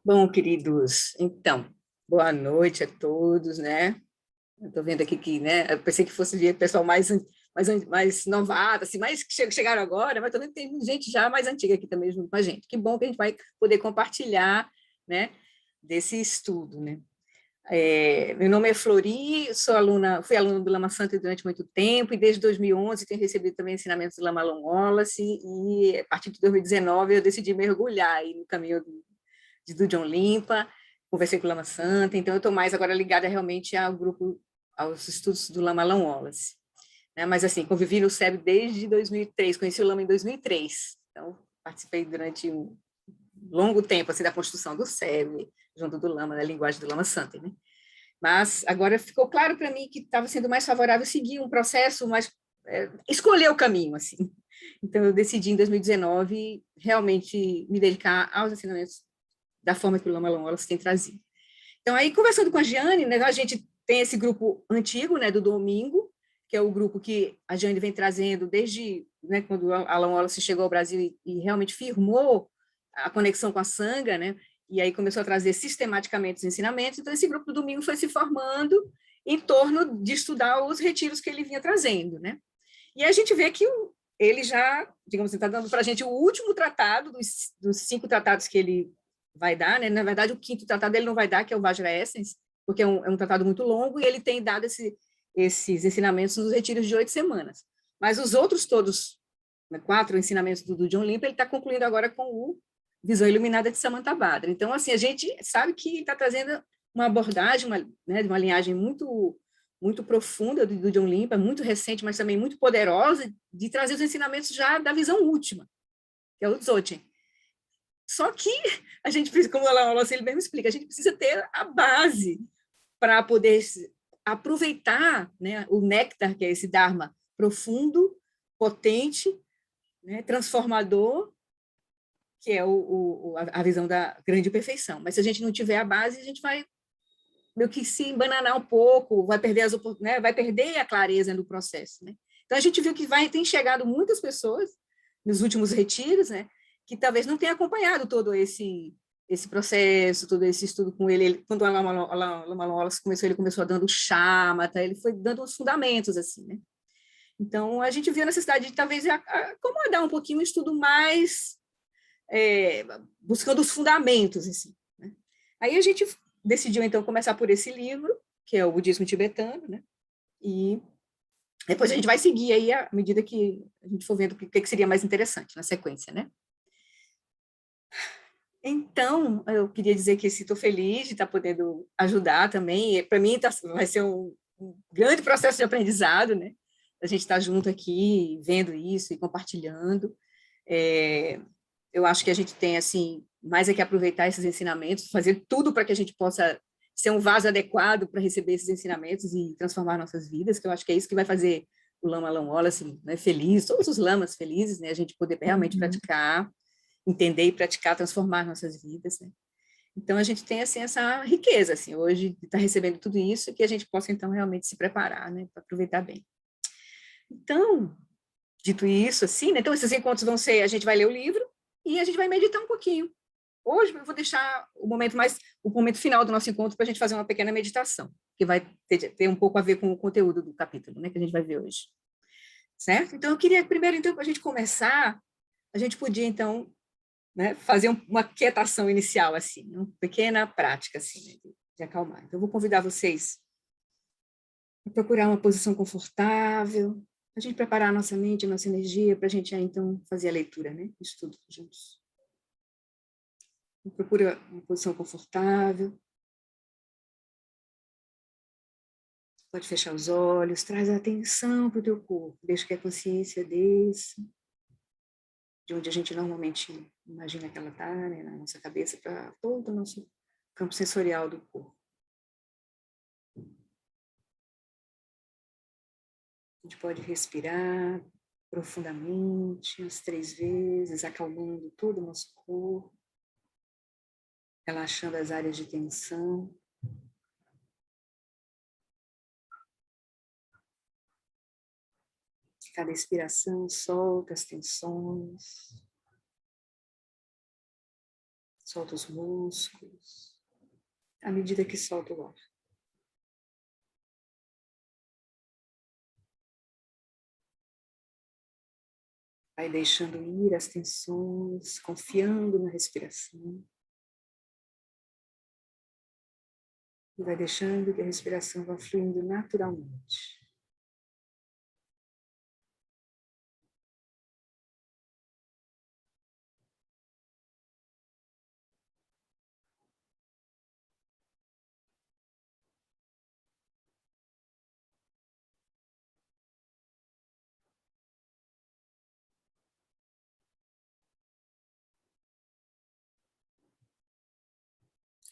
Bom, queridos, então, boa noite a todos, né? Estou vendo aqui que, né, eu pensei que fosse ver pessoal mais novato, assim, mais que chegaram agora, mas também tem gente já mais antiga aqui também junto com a gente. Que bom que a gente vai poder compartilhar, né, desse estudo, né? Meu nome é Flori, fui aluna do Lama Santa durante muito tempo, e desde 2011 tenho recebido também ensinamentos do Lama Long Wallace, e a partir de 2019 eu decidi mergulhar aí no caminho do John Limpa, conversei com o Lama Santa, então eu estou mais agora ligada realmente ao grupo, aos estudos do Lama Long Wallace. Né? Mas assim, convivi no SEB desde 2003, conheci o Lama em 2003, então participei durante um longo tempo assim, da construção do SEB, junto do Lama, da linguagem do Lama Santa, né? Mas agora ficou claro para mim que estava sendo mais favorável seguir um processo, mais escolher o caminho, assim. Então eu decidi em 2019 realmente me dedicar aos ensinamentos da forma que o Lama Long Wallace tem trazido. Então, aí, conversando com a Giane, né, a gente tem esse grupo antigo, né, do domingo, que é o grupo que a Giane vem trazendo desde, né, quando o Alan Wallace chegou ao Brasil e realmente firmou a conexão com a Sangha, né, e aí começou a trazer sistematicamente os ensinamentos. Então, esse grupo do domingo foi se formando em torno de estudar os retiros que ele vinha trazendo, né. E a gente vê que ele já, digamos assim, está dando para a gente o último tratado dos 5 tratados que ele vai dar, né? Na verdade, o quinto tratado ele não vai dar, que é o Vajra Essence, porque é um tratado muito longo, e ele tem dado esses ensinamentos nos retiros de 8 semanas. Mas os outros todos, né, 4 ensinamentos do John Limpa, ele está concluindo agora com o Visão Iluminada de Samantabhadra. Então, assim, a gente sabe que está trazendo uma abordagem, né, de uma linhagem muito profunda do John Limpa, muito recente, mas também muito poderosa, de trazer os ensinamentos já da visão última, que é o Dzogchen. Só que a gente precisa, como ele mesmo explica, a gente precisa ter a base para poder aproveitar, né, o néctar, que é esse Dharma profundo, potente, né, transformador, que é a visão da grande perfeição. Mas se a gente não tiver a base, a gente vai meio que se embananar um pouco, vai perder né, vai perder a clareza do processo, né? Então a gente viu que tem chegado muitas pessoas nos últimos retiros, né, que talvez não tenham acompanhado todo esse processo, todo esse estudo com ele. Quando a Lama Wallace começou, ele começou dando chama, tá? Ele foi dando os fundamentos, assim, né? Então, a gente viu a necessidade de, talvez, acomodar um pouquinho o estudo mais, buscando os fundamentos, assim, né? Aí a gente decidiu, então, começar por esse livro, que é o Budismo Tibetano, né? E depois a gente vai seguir aí à medida que a gente for vendo o que seria mais interessante na sequência, né? Então, eu queria dizer que estou feliz de estar podendo ajudar também. Para mim, vai ser um grande processo de aprendizado, né? A gente estar junto aqui, vendo isso e compartilhando. Eu acho que a gente tem, assim, mais é que aproveitar esses ensinamentos, fazer tudo para que a gente possa ser um vaso adequado para receber esses ensinamentos e transformar nossas vidas, que eu acho que é isso que vai fazer o Lama Long Wallace, né, feliz, todos os lamas felizes, né? A gente poder realmente praticar, entender e praticar, transformar nossas vidas, né? Então, a gente tem, assim, essa riqueza, assim, hoje, de estar recebendo tudo isso, que a gente possa, então, realmente se preparar, né, para aproveitar bem. Então, dito isso, assim, né, então, esses encontros vão ser, a gente vai ler o livro e a gente vai meditar um pouquinho. Hoje, eu vou deixar o momento final do nosso encontro para a gente fazer uma pequena meditação, que vai ter um pouco a ver com o conteúdo do capítulo, né, que a gente vai ver hoje. Certo? Então, eu queria, primeiro, então, para a gente começar, a gente podia, então, né, fazer uma quietação inicial, assim, uma pequena prática, assim, né, de acalmar. Então, eu vou convidar vocês a procurar uma posição confortável, a gente preparar a nossa mente, a nossa energia, para a gente, então, fazer a leitura, né, estudo juntos. Então, procura uma posição confortável, pode fechar os olhos, traz a atenção para o teu corpo, deixa que a consciência desça, de onde a gente normalmente imagina que ela está, né, na nossa cabeça, para todo o nosso campo sensorial do corpo. A gente pode respirar profundamente, umas 3 vezes, acalmando todo o nosso corpo, relaxando as áreas de tensão. Cada expiração solta as tensões. Solta os músculos, à medida que solta o ar. Vai deixando ir as tensões, confiando na respiração. E vai deixando que a respiração vá fluindo naturalmente.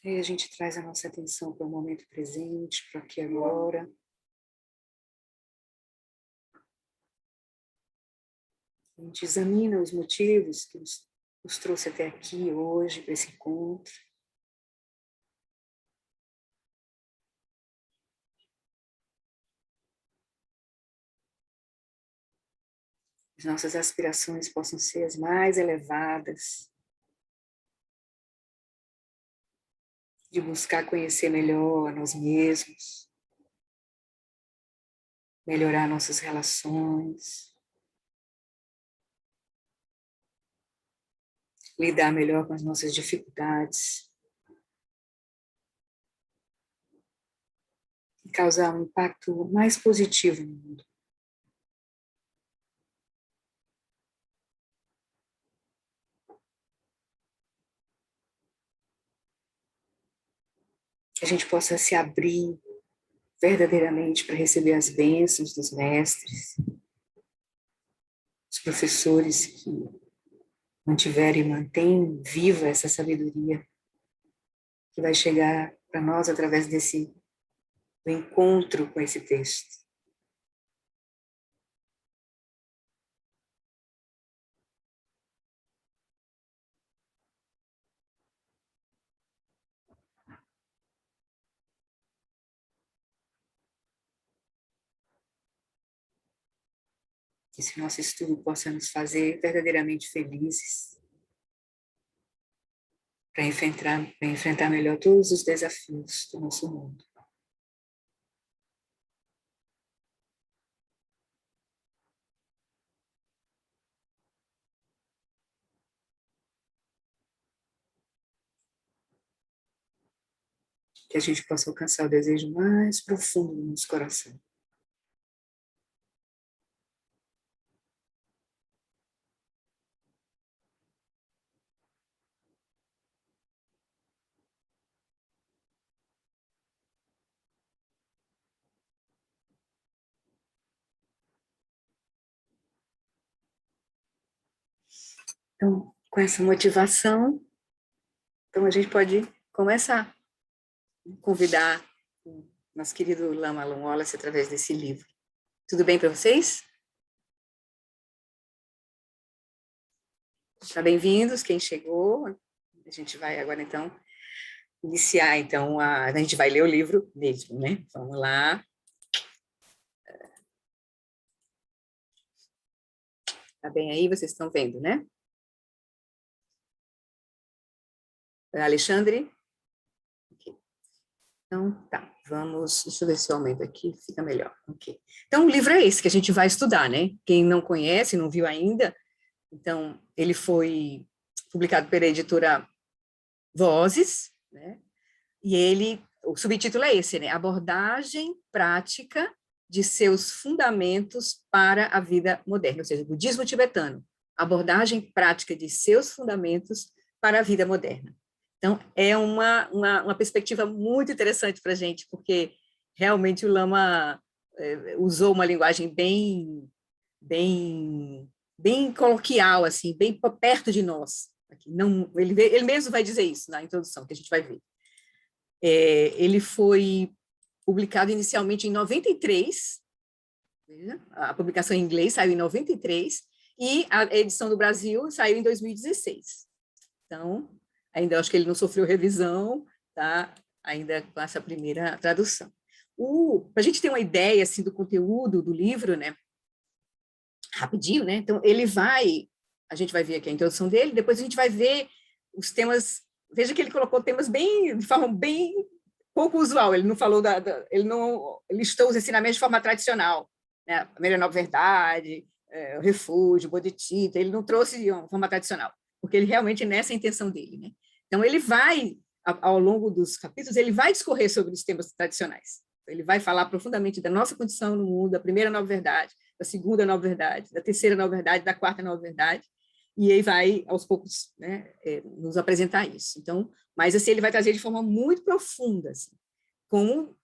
Aí a gente traz a nossa atenção para o momento presente, para aqui e agora. A gente examina os motivos que nos trouxe até aqui hoje, para esse encontro. As nossas aspirações possam ser as mais elevadas, de buscar conhecer melhor a nós mesmos, melhorar nossas relações, lidar melhor com as nossas dificuldades e causar um impacto mais positivo no mundo. Que a gente possa se abrir verdadeiramente para receber as bênçãos dos mestres, dos professores que mantiveram e mantêm viva essa sabedoria que vai chegar para nós através do encontro com esse texto. Que esse nosso estudo possa nos fazer verdadeiramente felizes para enfrentar melhor todos os desafios do nosso mundo. Que a gente possa alcançar o desejo mais profundo do nosso coração. Então, com essa motivação, então a gente pode começar a convidar o nosso querido Lama Alan Wallace através desse livro. Tudo bem para vocês? Tá, bem-vindos, quem chegou. A gente vai agora, então, iniciar, então, a gente vai ler o livro mesmo, né? Vamos lá. Tá bem aí? Vocês estão vendo, né? Alexandre? Okay. Então, tá, vamos, deixa eu ver se eu aumento aqui, fica melhor. Ok. Então, o livro é esse que a gente vai estudar, né? Quem não conhece, não viu ainda, então, ele foi publicado pela editora Vozes, né? E o subtítulo é esse, né? Abordagem prática de seus fundamentos para a vida moderna, ou seja, budismo tibetano, abordagem prática de seus fundamentos para a vida moderna. Então, é uma perspectiva muito interessante para a gente, porque realmente o Lama usou uma linguagem bem coloquial, assim, bem perto de nós. Aqui. Não, ele mesmo vai dizer isso na introdução, que a gente vai ver. Ele foi publicado inicialmente em 93, a publicação em inglês saiu em 93, e a edição do Brasil saiu em 2016. Então, ainda acho que ele não sofreu revisão, tá? Ainda com essa primeira tradução. Para a gente ter uma ideia assim, do conteúdo do livro, né? Rapidinho, né? Então, a gente vai ver aqui a introdução dele, depois a gente vai ver os temas veja que ele colocou temas de forma bem pouco usual, ele não falou ele não listou os ensinamentos de forma tradicional, né? A primeira nova verdade, o refúgio, o bodhicitta, ele não trouxe de uma forma tradicional, porque ele realmente é nessa a intenção dele, né? Então, ele vai, ao longo dos capítulos, ele vai discorrer sobre os temas tradicionais. Ele vai falar profundamente da nossa condição no mundo, da primeira nova verdade, da segunda nova verdade, da terceira nova verdade, da quarta nova verdade, e aí vai, aos poucos, né, nos apresentar isso. Então, mas assim, ele vai trazer de forma muito profunda, assim, como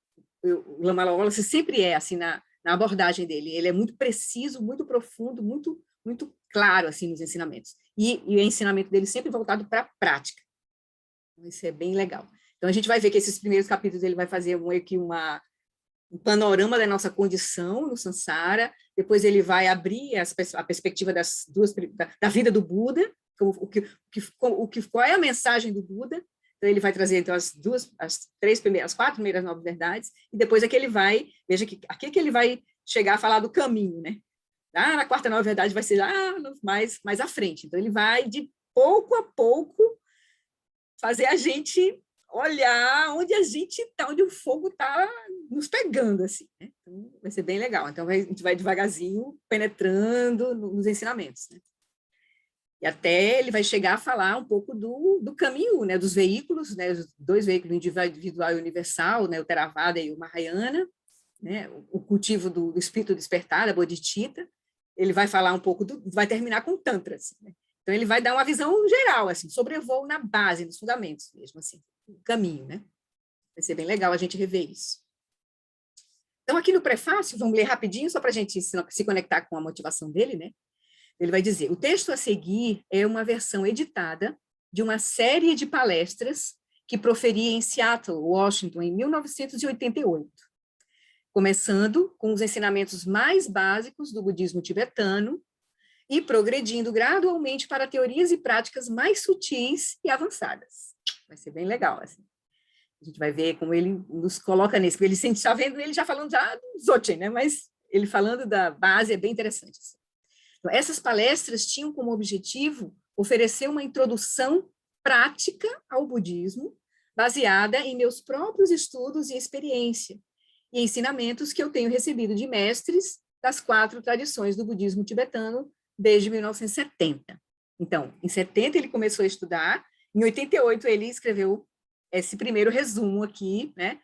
o Lama Wallace sempre é, assim, na abordagem dele. Ele é muito preciso, muito profundo, muito, muito claro, assim, nos ensinamentos. E o ensinamento dele sempre voltado para a prática. Isso é bem legal. Então, a gente vai ver que esses primeiros capítulos ele vai fazer um panorama da nossa condição no Sansara, depois ele vai abrir a perspectiva da vida do Buda, qual é a mensagem do Buda. Então, ele vai trazer então, as 4 primeiras novas verdades, e depois é que ele vai, veja que aqui que ele vai chegar a falar do caminho, né? Na quarta nova verdade vai ser lá mais à frente. Então, ele vai, de pouco a pouco, fazer a gente olhar onde a gente está, onde o fogo está nos pegando, assim, né? Então, vai ser bem legal. Então, a gente vai devagarzinho penetrando nos ensinamentos, né? E até ele vai chegar a falar um pouco do caminho, né, dos veículos, né, os 2 veículos, individual e universal, né, o Theravada e o Mahayana, né, o cultivo do espírito despertado, a Bodhicitta. Ele vai falar um pouco vai terminar com o Tantra, assim, né? Então, ele vai dar uma visão geral, assim, sobrevoo na base, nos fundamentos mesmo, assim, o caminho, né? Vai ser bem legal a gente rever isso. Então, aqui no prefácio, vamos ler rapidinho, só para a gente se conectar com a motivação dele, né? Ele vai dizer, o texto a seguir é uma versão editada de uma série de palestras que proferi em Seattle, Washington, em 1988, começando com os ensinamentos mais básicos do budismo tibetano e progredindo gradualmente para teorias e práticas mais sutis e avançadas. Vai ser bem legal, assim. A gente vai ver como ele nos coloca nisso, porque ele está vendo ele já falando já do Dzogchen, né? Mas ele falando da base é bem interessante. Assim. Então, essas palestras tinham como objetivo oferecer uma introdução prática ao budismo, baseada em meus próprios estudos e experiência, e ensinamentos que eu tenho recebido de mestres das 4 tradições do budismo tibetano desde 1970. Então, em 70 ele começou a estudar, em 88 ele escreveu esse primeiro resumo aqui, né,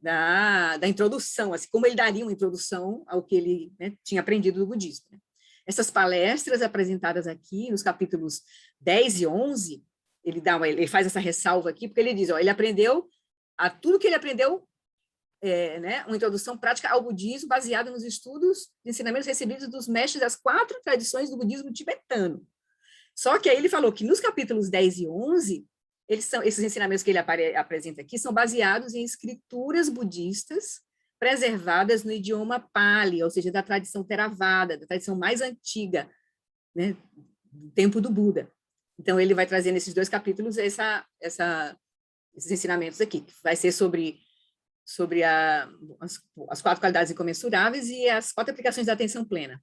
da introdução, assim, como ele daria uma introdução ao que ele, né, tinha aprendido do budismo. Né. Essas palestras apresentadas aqui, nos capítulos 10 e 11, ele faz essa ressalva aqui, porque ele diz, ó, ele aprendeu, tudo que ele aprendeu, né, uma introdução prática ao budismo, baseada nos estudos de ensinamentos recebidos dos mestres das 4 tradições do budismo tibetano. Só que aí ele falou que nos capítulos 10 e 11, esses ensinamentos que ele apresenta aqui são baseados em escrituras budistas preservadas no idioma Pali, ou seja, da tradição Theravada, da tradição mais antiga, né, do tempo do Buda. Então, ele vai trazer nesses 2 capítulos esses ensinamentos aqui, que vai ser sobre as 4 qualidades incomensuráveis e as 4 aplicações da atenção plena.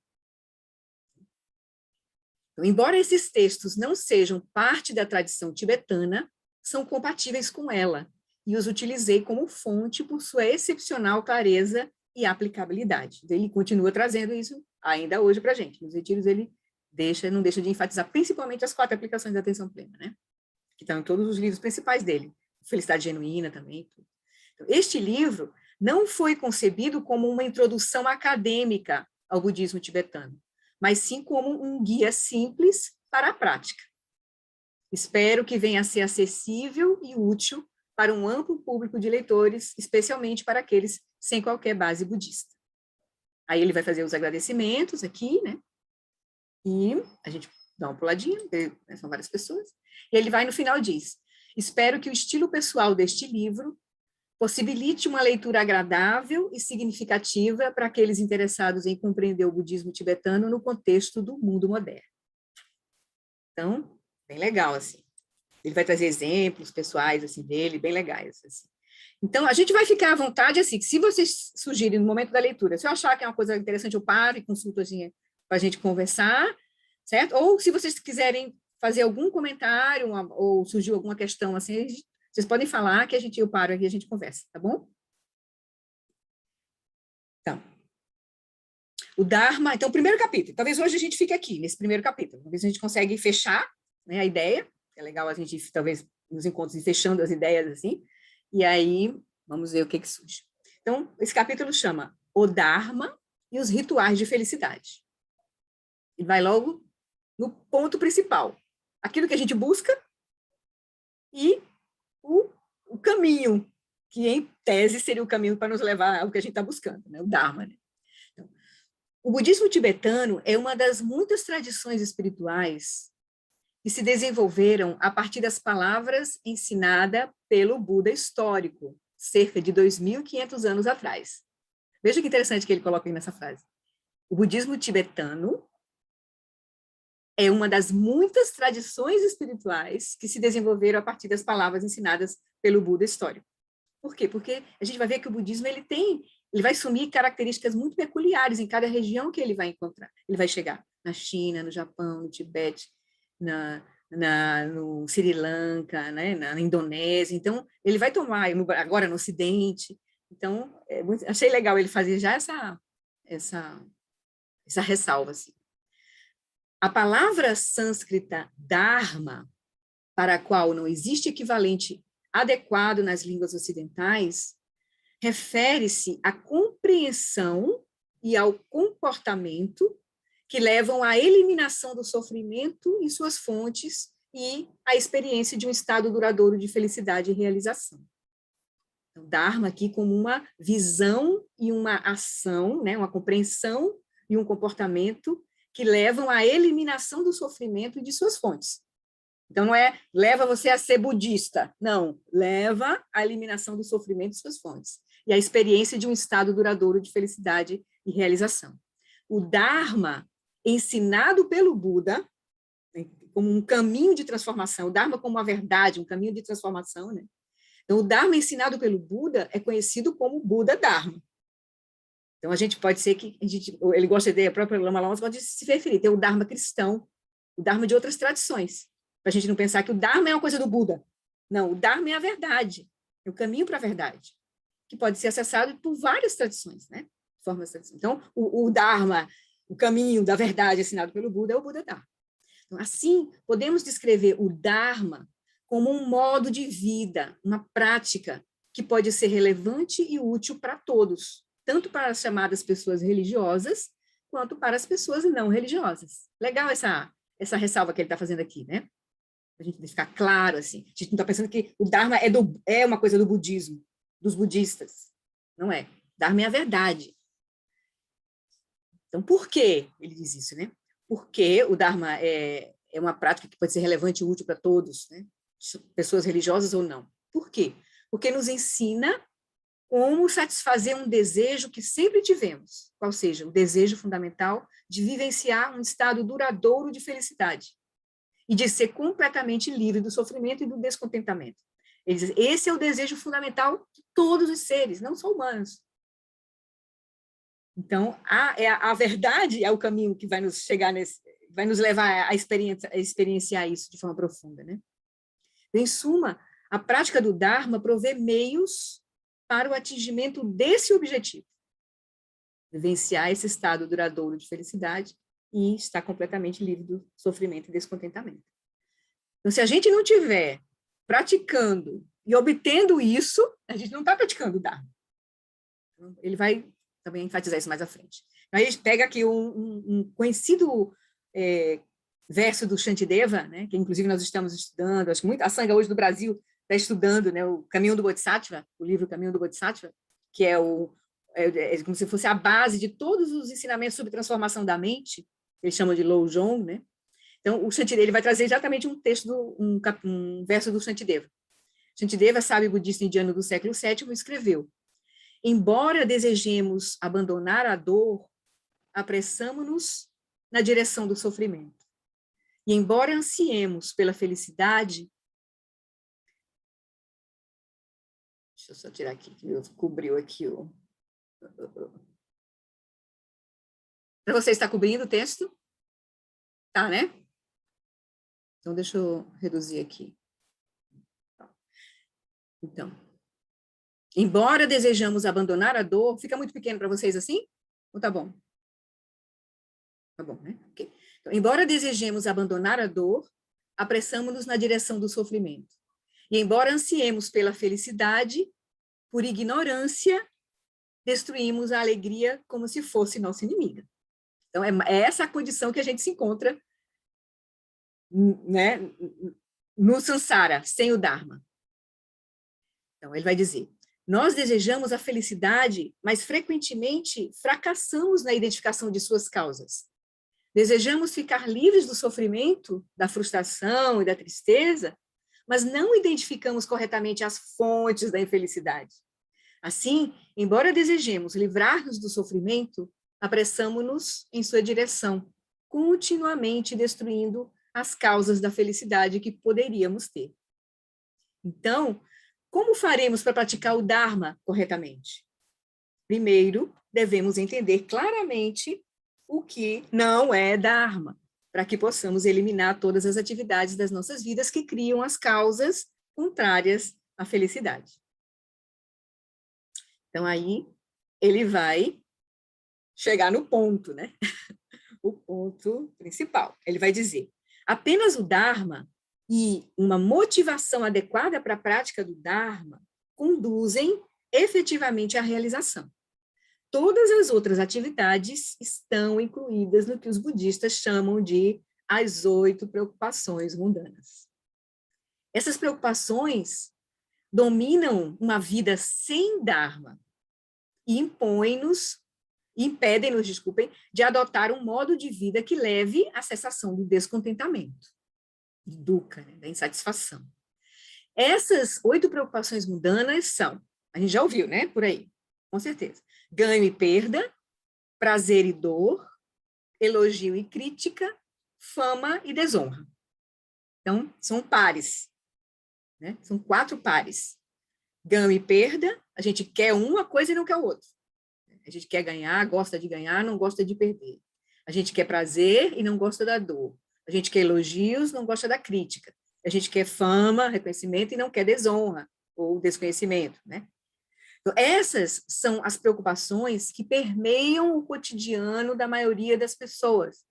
Então, embora esses textos não sejam parte da tradição tibetana, são compatíveis com ela, e os utilizei como fonte por sua excepcional clareza e aplicabilidade. Então, ele continua trazendo isso ainda hoje para a gente. Nos retiros ele não deixa de enfatizar principalmente as 4 aplicações da atenção plena, né? Que estão em todos os livros principais dele. Felicidade Genuína também. Então, este livro não foi concebido como uma introdução acadêmica ao budismo tibetano, mas sim como um guia simples para a prática. Espero que venha a ser acessível e útil para um amplo público de leitores, especialmente para aqueles sem qualquer base budista. Aí ele vai fazer os agradecimentos aqui, né? E a gente dá uma puladinha, porque são várias pessoas. E ele vai no final e diz, espero que o estilo pessoal deste livro possibilite uma leitura agradável e significativa para aqueles interessados em compreender o budismo tibetano no contexto do mundo moderno. Então, bem legal, assim. Ele vai trazer exemplos pessoais, assim, dele, bem legais, assim. Então, a gente vai ficar à vontade, assim, que se vocês sugerirem no momento da leitura, se eu achar que é uma coisa interessante, eu paro e consulto, assim, para a gente conversar, certo? Ou, se vocês quiserem fazer algum comentário ou surgiu alguma questão assim, vocês podem falar que eu paro aqui e a gente conversa, tá bom? Então, o Dharma, então, o primeiro capítulo. Talvez hoje a gente fique aqui, nesse primeiro capítulo. Talvez a gente consiga fechar, né, a ideia. É legal a gente, talvez, nos encontros, ir fechando as ideias assim. E aí, vamos ver o que surge. Então, esse capítulo chama O Dharma e os Rituais de Felicidade. E vai logo no ponto principal. Aquilo que a gente busca e o caminho, que em tese seria o caminho para nos levar ao que a gente está buscando, né? O Dharma. Né? Então, o budismo tibetano é uma das muitas tradições espirituais que se desenvolveram a partir das palavras ensinadas pelo Buda histórico, cerca de 2.500 anos atrás. Veja que interessante que ele coloca aí nessa frase. O budismo tibetano é uma das muitas tradições espirituais que se desenvolveram a partir das palavras ensinadas pelo Buda histórico. Por quê? Porque a gente vai ver que o budismo ele vai assumir características muito peculiares em cada região que ele vai encontrar. Ele vai chegar na China, no Japão, no Tibete, no Sri Lanka, né, na Indonésia. Então, ele vai tomar agora no Ocidente. Então, achei legal ele fazer já essa ressalva. Assim. A palavra sânscrita dharma, para a qual não existe equivalente adequado nas línguas ocidentais, refere-se à compreensão e ao comportamento que levam à eliminação do sofrimento e suas fontes e à experiência de um estado duradouro de felicidade e realização. Então, Dharma aqui como uma visão e uma ação, né, uma compreensão e um comportamento que levam à eliminação do sofrimento e de suas fontes. Então, não é leva você a ser budista, não, leva à eliminação do sofrimento e suas fontes, e à experiência de um estado duradouro de felicidade e realização. O Dharma, ensinado pelo Buda, como um caminho de transformação, o Dharma como uma verdade, um caminho de transformação, né? Então, o Dharma ensinado pelo Buda é conhecido como Buda Dharma. Então, a gente pode ser que, ele gosta de, a própria Lama Lama gosta de se referir, tem o Dharma cristão, o Dharma de outras tradições, para a gente não pensar que o Dharma é uma coisa do Buda. Não, o Dharma é a verdade, é o caminho para a verdade, que pode ser acessado por várias tradições, né? Formas de tradição. Então, o Dharma, o caminho da verdade ensinado pelo Buda é o Buda Dharma. Então, assim, podemos descrever o Dharma como um modo de vida, uma prática que pode ser relevante e útil para todos, tanto para as chamadas pessoas religiosas, quanto para as pessoas não religiosas. Legal essa ressalva que ele está fazendo aqui, né? A gente ficar claro, assim. A gente não está pensando que o Dharma é uma coisa do budismo, dos budistas. Não é. Dharma é a verdade. Então, por que ele diz isso, né? Porque o Dharma é uma prática que pode ser relevante e útil para todos, né? Pessoas religiosas ou não. Por quê? Porque nos ensina como satisfazer um desejo que sempre tivemos, qual seja, o desejo fundamental de vivenciar um estado duradouro de felicidade e de ser completamente livre do sofrimento e do descontentamento. Ele diz, esse é o desejo fundamental de todos os seres, não só humanos. Então, a verdade é o caminho que vai nos chegar vai nos levar a experienciar isso de forma profunda, né? Em suma, a prática do Dharma provê meios para o atingimento desse objetivo, vivenciar esse estado duradouro de felicidade e estar completamente livre do sofrimento e descontentamento. Então, se a gente não estiver praticando e obtendo isso, a gente não está praticando o Dharma. Ele vai também enfatizar isso mais à frente. Então, a gente pega aqui um conhecido verso do Shantideva, né, que inclusive nós estamos estudando, acho que a Sangha hoje do Brasil está estudando, né, o Caminho do Bodhisattva, o livro Caminho do Bodhisattva, que é como se fosse a base de todos os ensinamentos sobre transformação da mente, eles chamam de Lojong, né? Então, o Shantideva ele vai trazer exatamente um verso do Shantideva. Shantideva, sábio budista indiano do século VII, escreveu: embora desejemos abandonar a dor, apressamo-nos na direção do sofrimento. E embora ansiemos pela felicidade, deixa eu só tirar aqui, que cobriu aqui o... Para você está cobrindo o texto? Tá, né? Então, deixa eu reduzir aqui. Então, embora desejamos abandonar a dor, fica muito pequeno para vocês assim? Ou tá bom? Tá bom, né? Okay. Então, embora desejemos abandonar a dor, apressamo-nos na direção do sofrimento. E embora ansiemos pela felicidade, por ignorância, destruímos a alegria como se fosse nossa inimiga. Então, é essa a condição que a gente se encontra, né, no Sansara, sem o Dharma. Então, ele vai dizer, nós desejamos a felicidade, mas frequentemente fracassamos na identificação de suas causas. Desejamos ficar livres do sofrimento, da frustração e da tristeza, mas não identificamos corretamente as fontes da infelicidade. Assim, embora desejemos livrar-nos do sofrimento, apressamo-nos em sua direção, continuamente destruindo as causas da felicidade que poderíamos ter. Então, como faremos para praticar o Dharma corretamente? Primeiro, devemos entender claramente o que não é Dharma, para que possamos eliminar todas as atividades das nossas vidas que criam as causas contrárias à felicidade. Então, aí, ele vai chegar no ponto, né? O ponto principal. Ele vai dizer, apenas o Dharma e uma motivação adequada para a prática do Dharma conduzem efetivamente à realização. Todas as outras atividades estão incluídas no que os budistas chamam de as 8 preocupações mundanas. Essas preocupações dominam uma vida sem Dharma e impedem-nos, de adotar um modo de vida que leve à cessação do descontentamento, do dukkha, né, da insatisfação. Essas 8 preocupações mundanas são, a gente já ouviu, né, por aí, com certeza, ganho e perda, prazer e dor, elogio e crítica, fama e desonra. Então, são pares, né? São 4 pares. Ganho e perda, a gente quer uma coisa e não quer o outro. A gente quer ganhar, gosta de ganhar, não gosta de perder. A gente quer prazer e não gosta da dor. A gente quer elogios, não gosta da crítica. A gente quer fama, reconhecimento e não quer desonra ou desconhecimento, né? Então, essas são as preocupações que permeiam o cotidiano da maioria das pessoas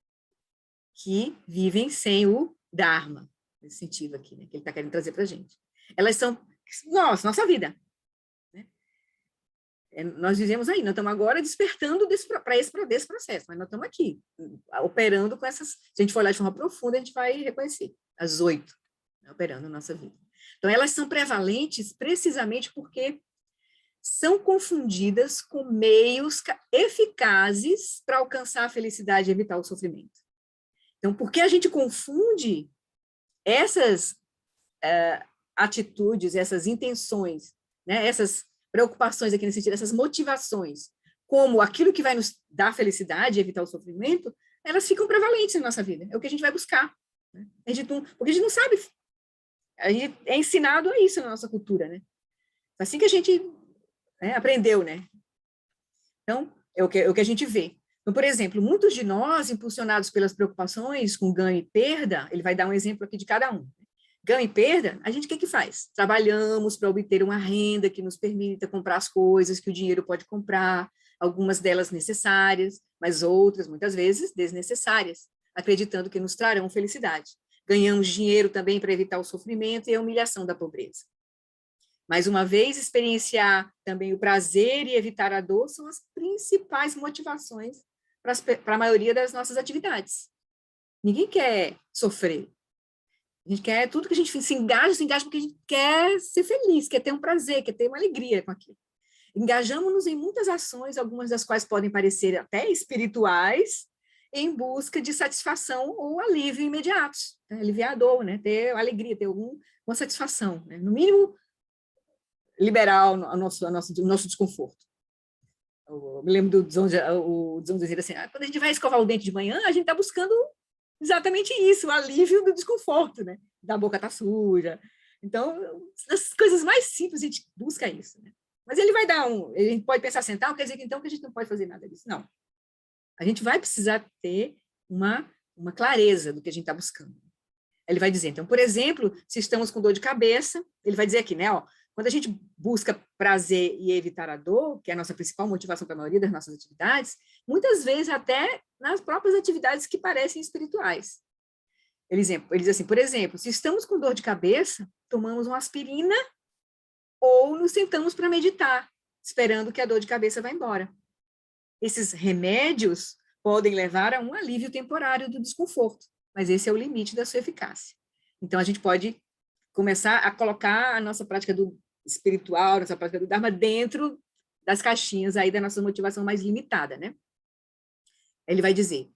que vivem sem o Dharma, nesse sentido aqui, né, que ele está querendo trazer para a gente. Elas são nossa vida. Né? Nós vivemos aí, nós estamos agora despertando para esse processo, mas nós estamos aqui, operando com essas, se a gente for olhar de forma profunda, a gente vai reconhecer as 8, né, operando na nossa vida. Então, elas são prevalentes precisamente porque são confundidas com meios eficazes para alcançar a felicidade e evitar o sofrimento. Então, por que a gente confunde essas atitudes, essas intenções, né, essas preocupações aqui nesse sentido, essas motivações, como aquilo que vai nos dar felicidade e evitar o sofrimento, elas ficam prevalentes na nossa vida. É o que a gente vai buscar. Né? Porque a gente não sabe. A gente é ensinado a isso na nossa cultura. Né? Assim que a gente aprendeu, né? Então, é o que a gente vê. Então, por exemplo, muitos de nós, impulsionados pelas preocupações com ganho e perda, ele vai dar um exemplo aqui de cada um. Ganho e perda, a gente o que faz? Trabalhamos para obter uma renda que nos permita comprar as coisas que o dinheiro pode comprar, algumas delas necessárias, mas outras, muitas vezes, desnecessárias, acreditando que nos trarão felicidade. Ganhamos dinheiro também para evitar o sofrimento e a humilhação da pobreza. Mais uma vez, experienciar também o prazer e evitar a dor são as principais motivações para a maioria das nossas atividades. Ninguém quer sofrer. A gente quer tudo que a gente se engaja porque a gente quer ser feliz, quer ter um prazer, quer ter uma alegria com aquilo. Engajamos-nos em muitas ações, algumas das quais podem parecer até espirituais, em busca de satisfação ou alívio imediatos, né? Aliviar a dor, né? Ter alegria, ter alguma satisfação, né? No mínimo, liberar o nosso desconforto. Eu me lembro do Dzong dizer assim, quando a gente vai escovar o dente de manhã, a gente está buscando exatamente isso, o alívio do desconforto, né? Da boca tá suja. Então, as coisas mais simples a gente busca isso, né? Mas ele vai dar a gente pode pensar assim, quer dizer que então que a gente não pode fazer nada disso. Não. A gente vai precisar ter uma clareza do que a gente está buscando. Ele vai dizer, então, por exemplo, se estamos com dor de cabeça, ele vai dizer aqui, né, ó, quando a gente busca prazer e evitar a dor, que é a nossa principal motivação para a maioria das nossas atividades, muitas vezes até nas próprias atividades que parecem espirituais. Ele diz assim, por exemplo, se estamos com dor de cabeça, tomamos uma aspirina ou nos sentamos para meditar, esperando que a dor de cabeça vá embora. Esses remédios podem levar a um alívio temporário do desconforto, mas esse é o limite da sua eficácia. Então, a gente pode começar a colocar a nossa prática do espiritual, nossa prática do Dharma dentro das caixinhas aí da nossa motivação mais limitada, né? Ele vai dizer,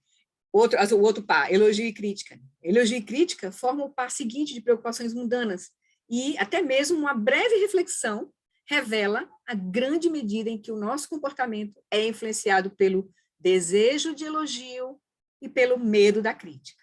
o outro par, elogio e crítica. Elogio e crítica formam o par seguinte de preocupações mundanas, e até mesmo uma breve reflexão revela a grande medida em que o nosso comportamento é influenciado pelo desejo de elogio e pelo medo da crítica.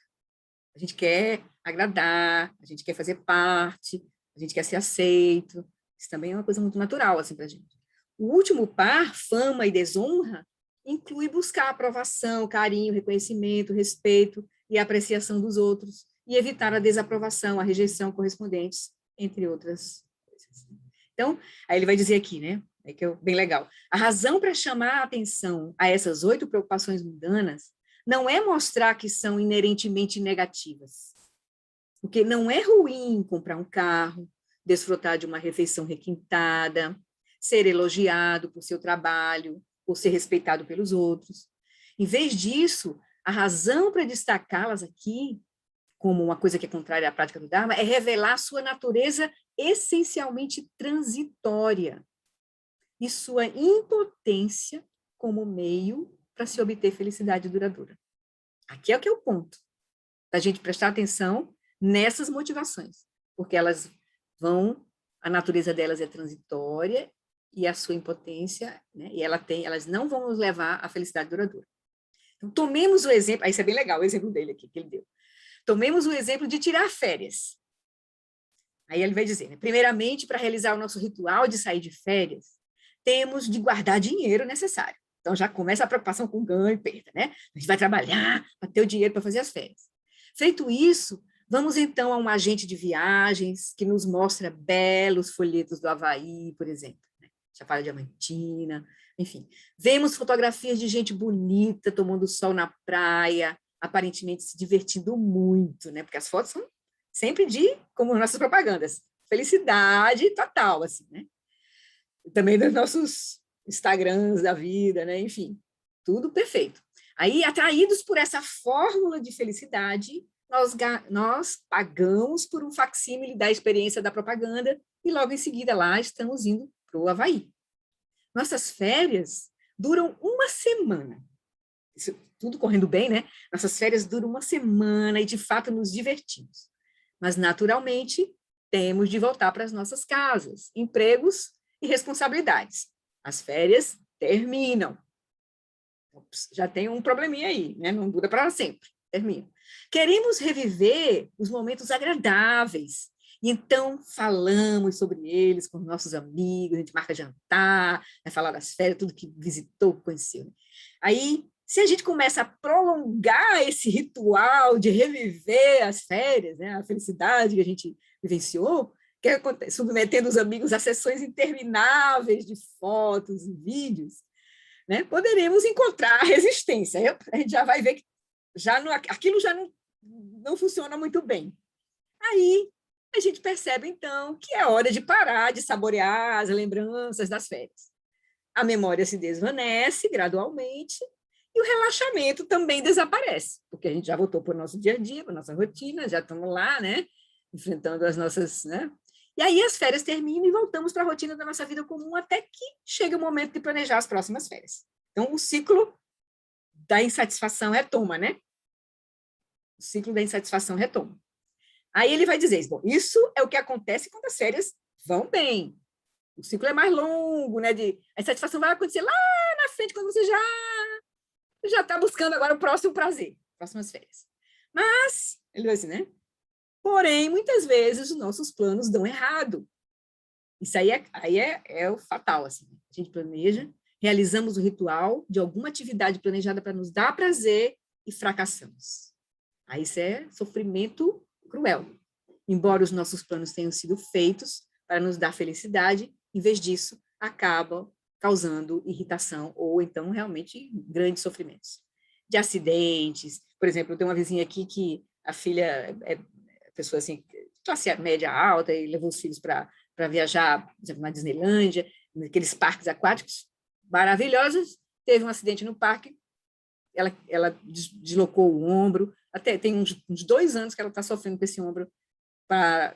A gente quer agradar, a gente quer fazer parte, a gente quer ser aceito. Isso também é uma coisa muito natural assim, para a gente. O último par, fama e desonra, inclui buscar aprovação, carinho, reconhecimento, respeito e apreciação dos outros, e evitar a desaprovação, a rejeição correspondentes, entre outras coisas. Então, aí ele vai dizer aqui, né? É que é bem legal. A razão para chamar a atenção a essas 8 preocupações mundanas não é mostrar que são inerentemente negativas. Porque não é ruim comprar um carro, desfrutar de uma refeição requintada, ser elogiado por seu trabalho, ou ser respeitado pelos outros. Em vez disso, a razão para destacá-las aqui, como uma coisa que é contrária à prática do Dharma, é revelar sua natureza essencialmente transitória e sua impotência como meio para se obter felicidade duradoura. Aqui é o que é o ponto, da gente prestar atenção nessas motivações, porque elas a natureza delas é transitória e a sua impotência, né, e elas não vão nos levar à felicidade duradoura. Então, tomemos o exemplo, aí isso é bem legal, o exemplo dele aqui, que ele deu. Tomemos o exemplo de tirar férias. Aí ele vai dizer, né, primeiramente, para realizar o nosso ritual de sair de férias, temos de guardar dinheiro necessário. Então, já começa a preocupação com ganho e perda, né? A gente vai trabalhar para ter o dinheiro para fazer as férias. Feito isso, vamos então a um agente de viagens que nos mostra belos folhetos do Havaí, por exemplo, né? Chapada Diamantina, enfim. Vemos fotografias de gente bonita tomando sol na praia, aparentemente se divertindo muito, né? Porque as fotos são sempre como nossas propagandas, felicidade total, assim, né? Também dos nossos Instagrams da vida, né? Enfim, tudo perfeito. Aí, atraídos por essa fórmula de felicidade, nós pagamos por um facsímile da experiência da propaganda e logo em seguida lá estamos indo para o Havaí. Nossas férias duram uma semana. Isso, tudo correndo bem, né? Nossas férias duram uma semana e, de fato, nos divertimos. Mas, naturalmente, temos de voltar para as nossas casas, empregos e responsabilidades. As férias terminam. Ops, já tem um probleminha aí, né? Não dura para sempre, termina. Queremos reviver os momentos agradáveis, e então falamos sobre eles com nossos amigos, a gente marca jantar, vai falar das férias, tudo que visitou, conheceu. Aí, se a gente começa a prolongar esse ritual de reviver as férias, né, a felicidade que a gente vivenciou, o que acontece? Submetendo os amigos a sessões intermináveis de fotos e vídeos, né, poderemos encontrar resistência. A gente já vai ver que aquilo já não funciona muito bem. Aí a gente percebe, então, que é hora de parar de saborear as lembranças das férias. A memória se desvanece gradualmente e o relaxamento também desaparece, porque a gente já voltou para o nosso dia a dia, para a nossa rotina, já estamos lá, né, enfrentando as nossas, né? E aí as férias terminam e voltamos para a rotina da nossa vida comum até que chega o momento de planejar as próximas férias. Então, o ciclo da insatisfação retoma, né? O ciclo da insatisfação retoma. Aí ele vai dizer, bom, isso é o que acontece quando as férias vão bem. O ciclo é mais longo, né? A insatisfação vai acontecer lá na frente, quando você já está buscando agora o próximo prazer, próximas férias. Mas, ele vai dizer, né? Porém, muitas vezes os nossos planos dão errado. Isso aí é o fatal, assim. A gente planeja, realizamos o ritual de alguma atividade planejada para nos dar prazer e fracassamos. Aí isso é sofrimento cruel. Embora os nossos planos tenham sido feitos para nos dar felicidade, em vez disso, acabam causando irritação ou, então, realmente grandes sofrimentos. De acidentes, por exemplo, eu tenho uma vizinha aqui que a filha é pessoa assim, classe média alta, e levou os filhos para viajar, por exemplo, na Disneylândia, naqueles parques aquáticos maravilhosos, teve um acidente no parque, ela deslocou o ombro, até tem uns 2 anos que ela está sofrendo com esse ombro, para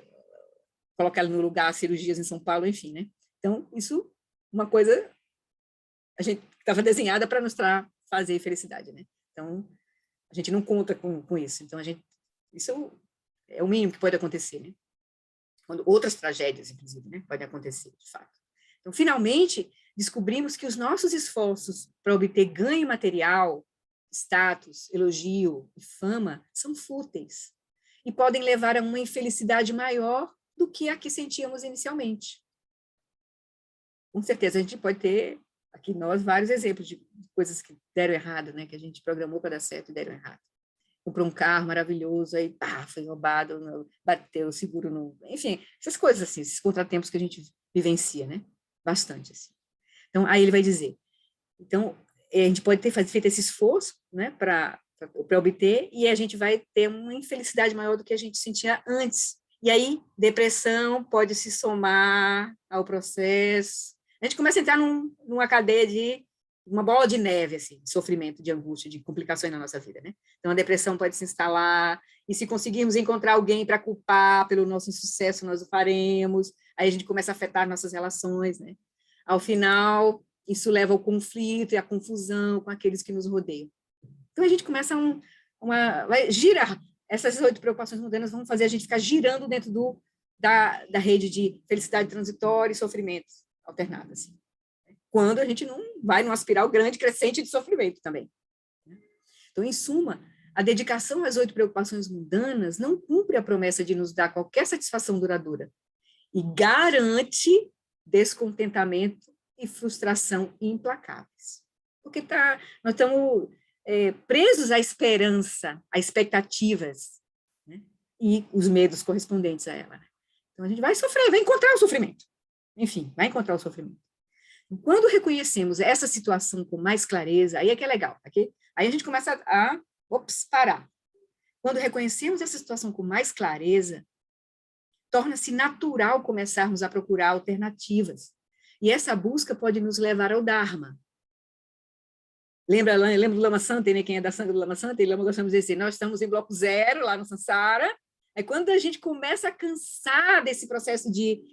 colocar ela no lugar, cirurgias em São Paulo, enfim, né? Então, isso, uma coisa, a gente estava desenhada para nos fazer felicidade, né? Então, a gente não conta com isso. Então, isso é o mínimo que pode acontecer, né? Quando outras tragédias, inclusive, né, podem acontecer, de fato. Então, finalmente, descobrimos que os nossos esforços para obter ganho material, status, elogio e fama são fúteis e podem levar a uma infelicidade maior do que a que sentíamos inicialmente. Com certeza, a gente pode ter, aqui nós, vários exemplos de coisas que deram errado, né, que a gente programou para dar certo e deram errado. Comprou um carro maravilhoso, aí pá, foi roubado, bateu o seguro no... Enfim, essas coisas assim, esses contratempos que a gente vivencia, né? Bastante, assim. Então, aí ele vai dizer, então, a gente pode ter feito esse esforço, né, para obter, e a gente vai ter uma infelicidade maior do que a gente sentia antes. E aí, depressão pode se somar ao processo. A gente começa a entrar numa cadeia de uma bola de neve, assim, de sofrimento, de angústia, de complicações na nossa vida, né? Então, a depressão pode se instalar, e se conseguirmos encontrar alguém para culpar pelo nosso insucesso, nós o faremos, aí a gente começa a afetar nossas relações, né? Ao final, isso leva ao conflito e à confusão com aqueles que nos rodeiam. Então, a gente começa vai girar. Essas 8 preocupações mundanas vão fazer a gente ficar girando dentro da rede de felicidade transitória e sofrimento alternado, assim. Quando a gente não vai numa espiral grande, crescente de sofrimento também. Então, em suma, a dedicação às 8 preocupações mundanas não cumpre a promessa de nos dar qualquer satisfação duradoura e garante descontentamento e frustração implacáveis. Porque nós estamos presos à esperança, a expectativas, né? E os medos correspondentes a ela. Né? Então, a gente vai sofrer, vai encontrar o sofrimento. Enfim, vai encontrar o sofrimento. Quando reconhecemos essa situação com mais clareza, aí é que é legal, okay? Aí a gente começa a parar. Quando reconhecemos essa situação com mais clareza, torna-se natural começarmos a procurar alternativas. E essa busca pode nos levar ao Dharma. Lembra do Lama Santen, né? Quem é da sangue do Lama Santen? Lama gostamos de dizer, nós estamos em bloco 0, lá no Sansara. É quando a gente começa a cansar desse processo de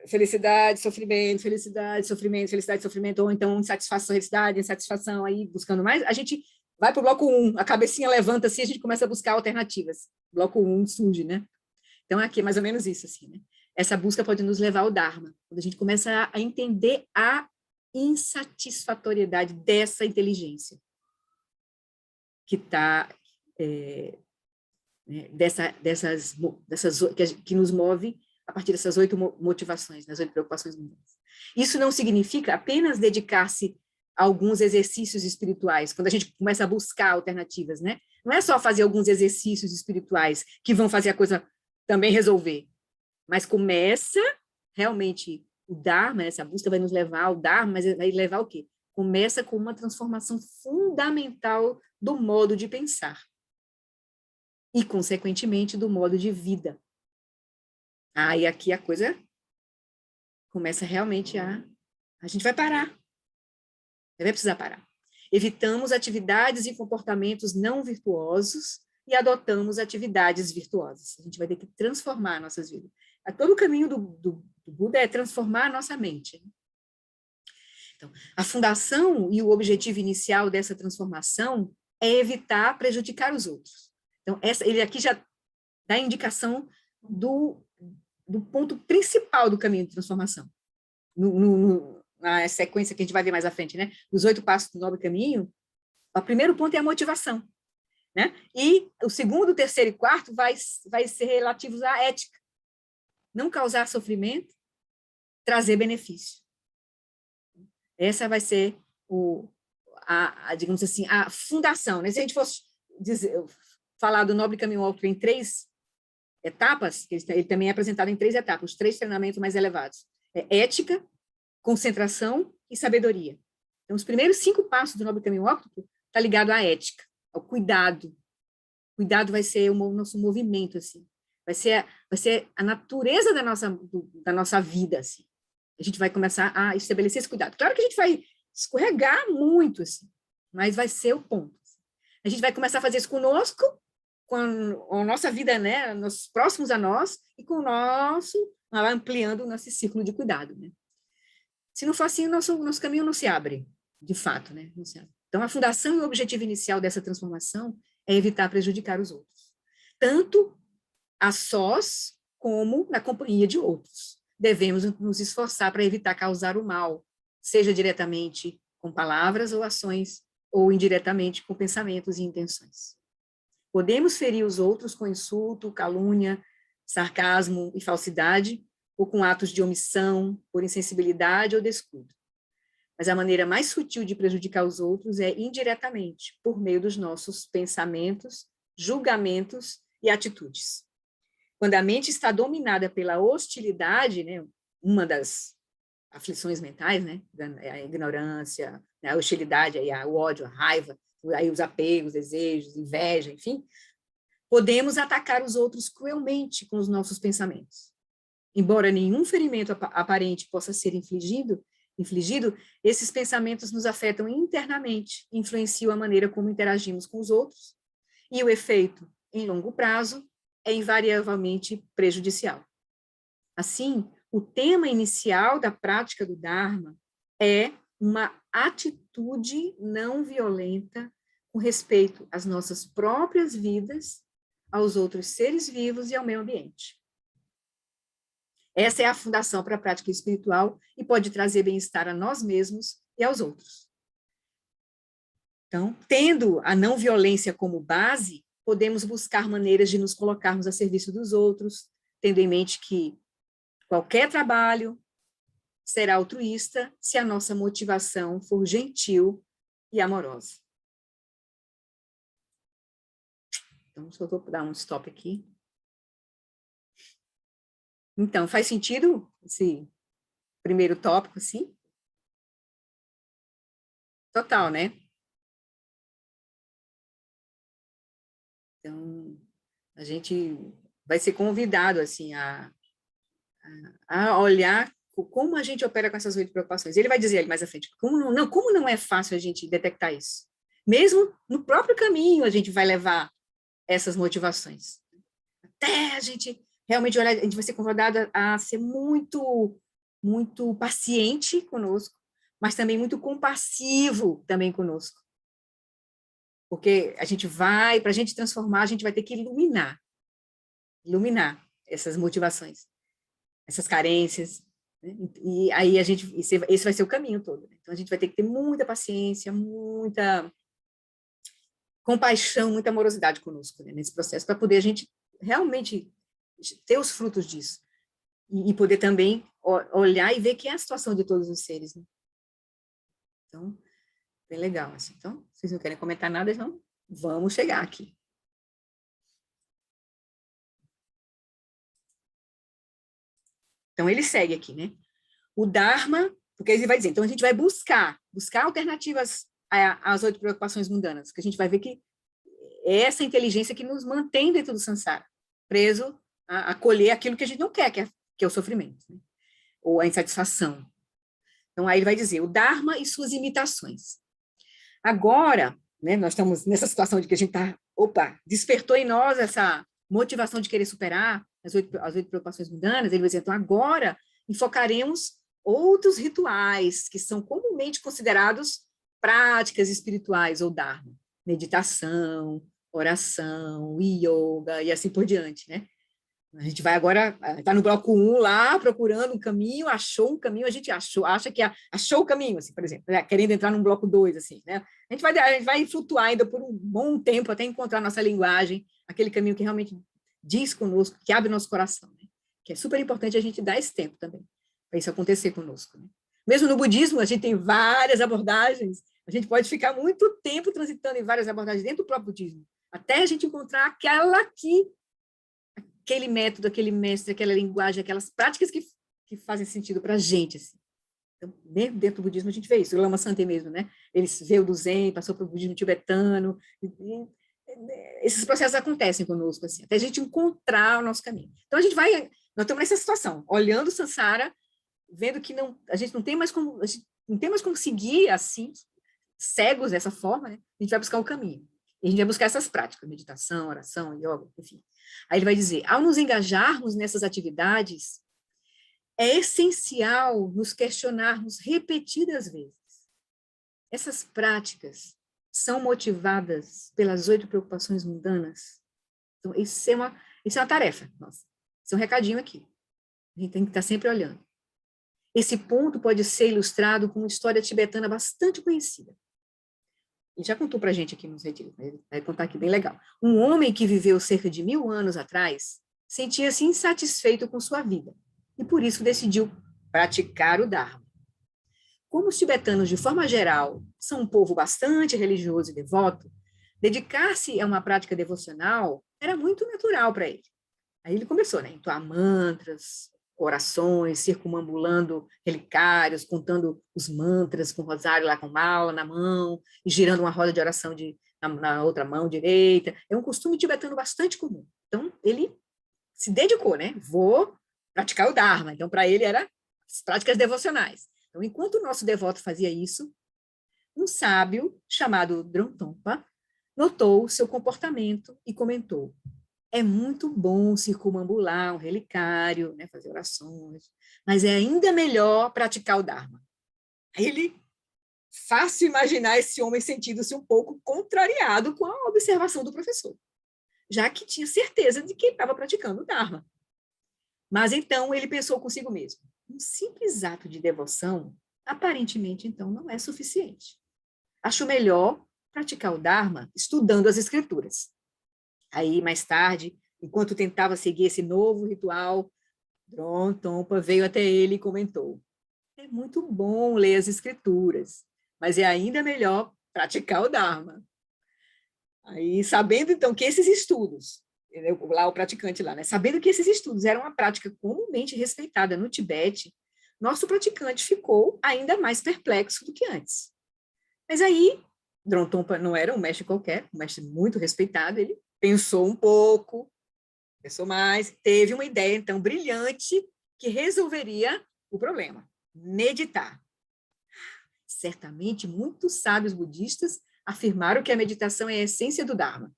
felicidade, sofrimento, felicidade, sofrimento, felicidade, sofrimento, ou então insatisfação, felicidade, insatisfação, aí buscando mais, a gente vai para o bloco 1, a cabecinha levanta assim, a gente começa a buscar alternativas. Bloco 1 surge, né? Então, aqui é mais ou menos isso, assim, né? Essa busca pode nos levar ao Dharma, quando a gente começa a entender a insatisfatoriedade dessa inteligência que está que nos move a partir dessas 8 motivações, das 8 preocupações mundanas. Isso não significa apenas dedicar-se a alguns exercícios espirituais, quando a gente começa a buscar alternativas, né? Não é só fazer alguns exercícios espirituais que vão fazer a coisa também resolver, mas começa realmente o Dharma, essa busca vai nos levar ao Dharma, mas vai levar o quê? Começa com uma transformação fundamental do modo de pensar e, consequentemente, do modo de vida. E aqui a coisa começa realmente a gente vai parar. Vai precisar parar. Evitamos atividades e comportamentos não virtuosos e adotamos atividades virtuosas. A gente vai ter que transformar nossas vidas. Todo o caminho do Buda é transformar a nossa mente. Então, a fundação e o objetivo inicial dessa transformação é evitar prejudicar os outros. Então, ele aqui já dá a indicação do ponto principal do caminho de transformação. Na sequência que a gente vai ver mais à frente, né? Os 8 passos do nobre caminho, o primeiro ponto é a motivação, né? E o segundo, terceiro e quarto vai ser relativos à ética. Não causar sofrimento, trazer benefício. Essa vai ser digamos assim, a fundação, né? Se a gente fosse falar do nobre caminho alto em 3 etapas, ele também é apresentado em 3 etapas, os 3 treinamentos mais elevados. É ética, concentração e sabedoria. Então, os primeiros 5 passos do Nobre Caminho Óptico está ligado à ética, ao cuidado. O cuidado vai ser o nosso movimento, assim. Vai ser a natureza da nossa vida, assim. A gente vai começar a estabelecer esse cuidado. Claro que a gente vai escorregar muito, assim, mas vai ser o ponto. A gente vai começar a fazer isso conosco, com a nossa vida, né, nos próximos a nós, e com o nosso, ampliando o nosso ciclo de cuidado, né? Se não for assim, o nosso caminho não se abre, de fato, né? Não se abre. Então, a fundação e o objetivo inicial dessa transformação é evitar prejudicar os outros, tanto a sós como na companhia de outros. Devemos nos esforçar para evitar causar o mal, seja diretamente com palavras ou ações, ou indiretamente com pensamentos e intenções. Podemos ferir os outros com insulto, calúnia, sarcasmo e falsidade, ou com atos de omissão, por insensibilidade ou descuido. Mas a maneira mais sutil de prejudicar os outros é indiretamente, por meio dos nossos pensamentos, julgamentos e atitudes. Quando a mente está dominada pela hostilidade, né, uma das aflições mentais, né, a ignorância, a hostilidade, o ódio, a raiva, aí os apegos, desejos, inveja, enfim, podemos atacar os outros cruelmente com os nossos pensamentos. Embora nenhum ferimento aparente possa ser infligido, esses pensamentos nos afetam internamente, influenciam a maneira como interagimos com os outros, e o efeito, em longo prazo, é invariavelmente prejudicial. Assim, o tema inicial da prática do Dharma é uma atitude não violenta com respeito às nossas próprias vidas, aos outros seres vivos e ao meio ambiente. Essa é a fundação para a prática espiritual e pode trazer bem-estar a nós mesmos e aos outros. Então, tendo a não violência como base, podemos buscar maneiras de nos colocarmos a serviço dos outros, tendo em mente que qualquer trabalho será altruísta se a nossa motivação for gentil e amorosa. Então, só vou dar um stop aqui. Então, faz sentido esse primeiro tópico, assim? Total, né? Então, a gente vai ser convidado, assim, a olhar como a gente opera com essas 8 preocupações. Ele vai dizer ali mais à frente, como não é fácil a gente detectar isso? Mesmo no próprio caminho, a gente vai levar essas motivações. Até a gente realmente olhar, a gente vai ser convidado a ser muito, muito paciente conosco, mas também muito compassivo também conosco. Porque a gente vai, para a gente transformar, a gente vai ter que iluminar essas motivações, essas carências, né? E aí esse vai ser o caminho todo. Né? Então a gente vai ter que ter muita paciência, muita compaixão, muita amorosidade conosco, né, nesse processo, para poder a gente realmente ter os frutos disso. E poder também olhar e ver que é a situação de todos os seres. Né? Então, bem legal. Assim. Então, vocês não querem comentar nada, então vamos chegar aqui. Então, ele segue aqui, né? O Dharma, porque ele vai dizer, então a gente vai buscar alternativas às 8 preocupações mundanas, que a gente vai ver que é essa inteligência que nos mantém dentro do samsara, preso a colher aquilo que a gente não quer, que é o sofrimento, né? Ou a insatisfação. Então, aí ele vai dizer, o Dharma e suas imitações. Agora, né, nós estamos nessa situação de que a gente está, despertou em nós essa motivação de querer superar as 8 preocupações mundanas, ele vai dizer, então agora enfocaremos outros rituais que são comumente considerados práticas espirituais ou Dharma, meditação, oração, yoga e assim por diante, né? A gente vai agora, está no bloco 1 lá, procurando um caminho, achou um caminho, a gente acha que achou o caminho, assim, por exemplo, né? Querendo entrar num bloco 2, assim, né? A gente vai flutuar ainda por um bom tempo até encontrar nossa linguagem, aquele caminho que realmente diz conosco, que abre nosso coração, né? Que é super importante a gente dar esse tempo também, para isso acontecer conosco. Né? Mesmo no budismo, a gente tem várias abordagens, a gente pode ficar muito tempo transitando em várias abordagens dentro do próprio budismo, até a gente encontrar aquela que aquele método, aquele mestre, aquela linguagem, aquelas práticas que fazem sentido para a gente, assim. Então, dentro do budismo a gente vê isso, o Lama Santen mesmo, né? Ele veio do Zen, passou para o budismo tibetano, esses processos acontecem conosco, assim, até a gente encontrar o nosso caminho. Então, nós estamos nessa situação, olhando o Sansara, vendo que a gente não tem mais como, a gente não tem mais como seguir assim, cegos dessa forma, né? A gente vai buscar o caminho. E a gente vai buscar essas práticas, meditação, oração, yoga, enfim. Aí ele vai dizer, ao nos engajarmos nessas atividades, é essencial nos questionarmos repetidas vezes. Essas práticas são motivadas pelas 8 preocupações mundanas? Então, isso é uma tarefa nossa. Isso é um recadinho aqui. A gente tem que estar sempre olhando. Esse ponto pode ser ilustrado com uma história tibetana bastante conhecida. Ele já contou para a gente aqui nos retiros, né? Ele vai contar aqui bem legal. Um homem que viveu cerca de 1000 anos atrás sentia-se insatisfeito com sua vida e por isso decidiu praticar o Dharma. Como os tibetanos, de forma geral, são um povo bastante religioso e devoto, dedicar-se a uma prática devocional era muito natural para ele. Aí ele começou, né, a entoar mantras, orações, circumambulando relicários, contando os mantras com o rosário lá com mala na mão, e girando uma roda de oração na outra mão direita. É um costume tibetano bastante comum. Então, ele se dedicou, né? Vou praticar o Dharma. Então, para ele, era as práticas devocionais. Então, enquanto o nosso devoto fazia isso, um sábio chamado Dromtonpa notou seu comportamento e comentou: é muito bom circumambular um relicário, né, fazer orações, mas é ainda melhor praticar o Dharma. Ele, fácil imaginar esse homem sentindo-se um pouco contrariado com a observação do professor, já que tinha certeza de que estava praticando o Dharma. Mas então ele pensou consigo mesmo: um simples ato de devoção, aparentemente, então, não é suficiente. Acho melhor praticar o Dharma estudando as escrituras. Aí, mais tarde, enquanto tentava seguir esse novo ritual, Dromtonpa veio até ele e comentou: é muito bom ler as escrituras, mas é ainda melhor praticar o Dharma. Aí, sabendo então que esses estudos, lá o praticante lá, né, sabendo que esses estudos eram uma prática comumente respeitada no Tibete, nosso praticante ficou ainda mais perplexo do que antes. Mas aí, Dromtonpa não era um mestre qualquer, um mestre muito respeitado, ele pensou um pouco, pensou mais, teve uma ideia, então, brilhante, que resolveria o problema: meditar. Certamente, muitos sábios budistas afirmaram que a meditação é a essência do Dharma.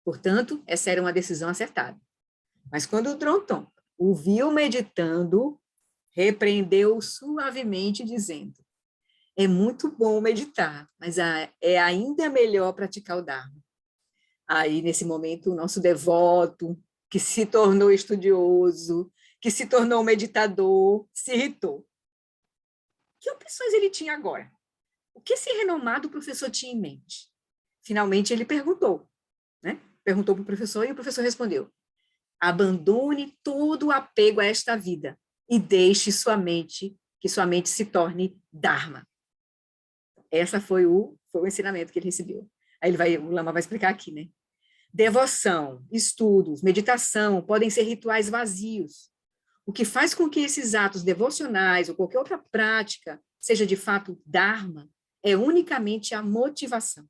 Portanto, essa era uma decisão acertada. Mas quando o Dromtonpa o viu meditando, repreendeu suavemente, dizendo: é muito bom meditar, mas é ainda melhor praticar o Dharma. Aí, nesse momento, o nosso devoto, que se tornou estudioso, que se tornou meditador, se irritou. Que opções ele tinha agora? O que esse renomado professor tinha em mente? Finalmente, ele perguntou, né? Perguntou para o professor e o professor respondeu: abandone todo o apego a esta vida e deixe que sua mente se torne Dharma. Essa foi o ensinamento que ele recebeu. Aí o Lama vai explicar aqui, né? Devoção, estudos, meditação podem ser rituais vazios. O que faz com que esses atos devocionais ou qualquer outra prática seja de fato Dharma é unicamente a motivação.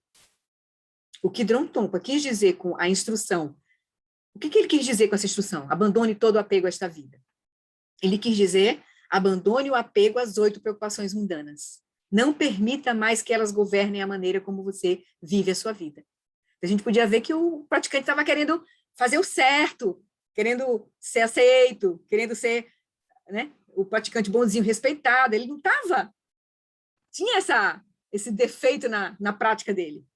O que Dromtonpa quis dizer com a instrução, o que ele quis dizer com essa instrução? Abandone todo o apego a esta vida. Ele quis dizer: abandone o apego às 8 preocupações mundanas. Não permita mais que elas governem a maneira como você vive a sua vida. A gente podia ver que o praticante estava querendo fazer o certo, querendo ser aceito, querendo ser, né, o praticante bonzinho, respeitado. Ele não estava, tinha esse defeito na prática dele.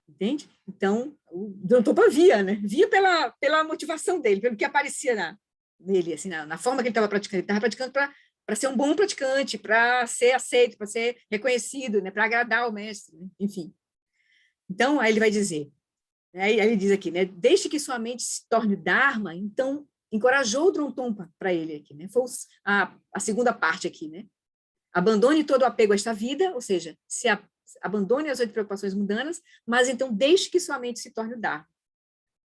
Entende? Então, o Dromtonpa via, né? Via pela motivação dele, pelo que aparecia nele, assim, na forma que ele estava praticando. Ele estava praticando para ser um bom praticante, para ser aceito, para ser reconhecido, né? Para agradar o mestre, né? Enfim. Então, aí ele vai dizer, né? Aí ele diz aqui, né? Deixe que sua mente se torne Dharma. Então, encorajou o Dromtonpa para ele aqui, né? Foi a segunda parte aqui, né? Abandone todo o apego a esta vida, ou seja, abandone as 8 preocupações mundanas, mas então deixe que sua mente se torne o Dharma.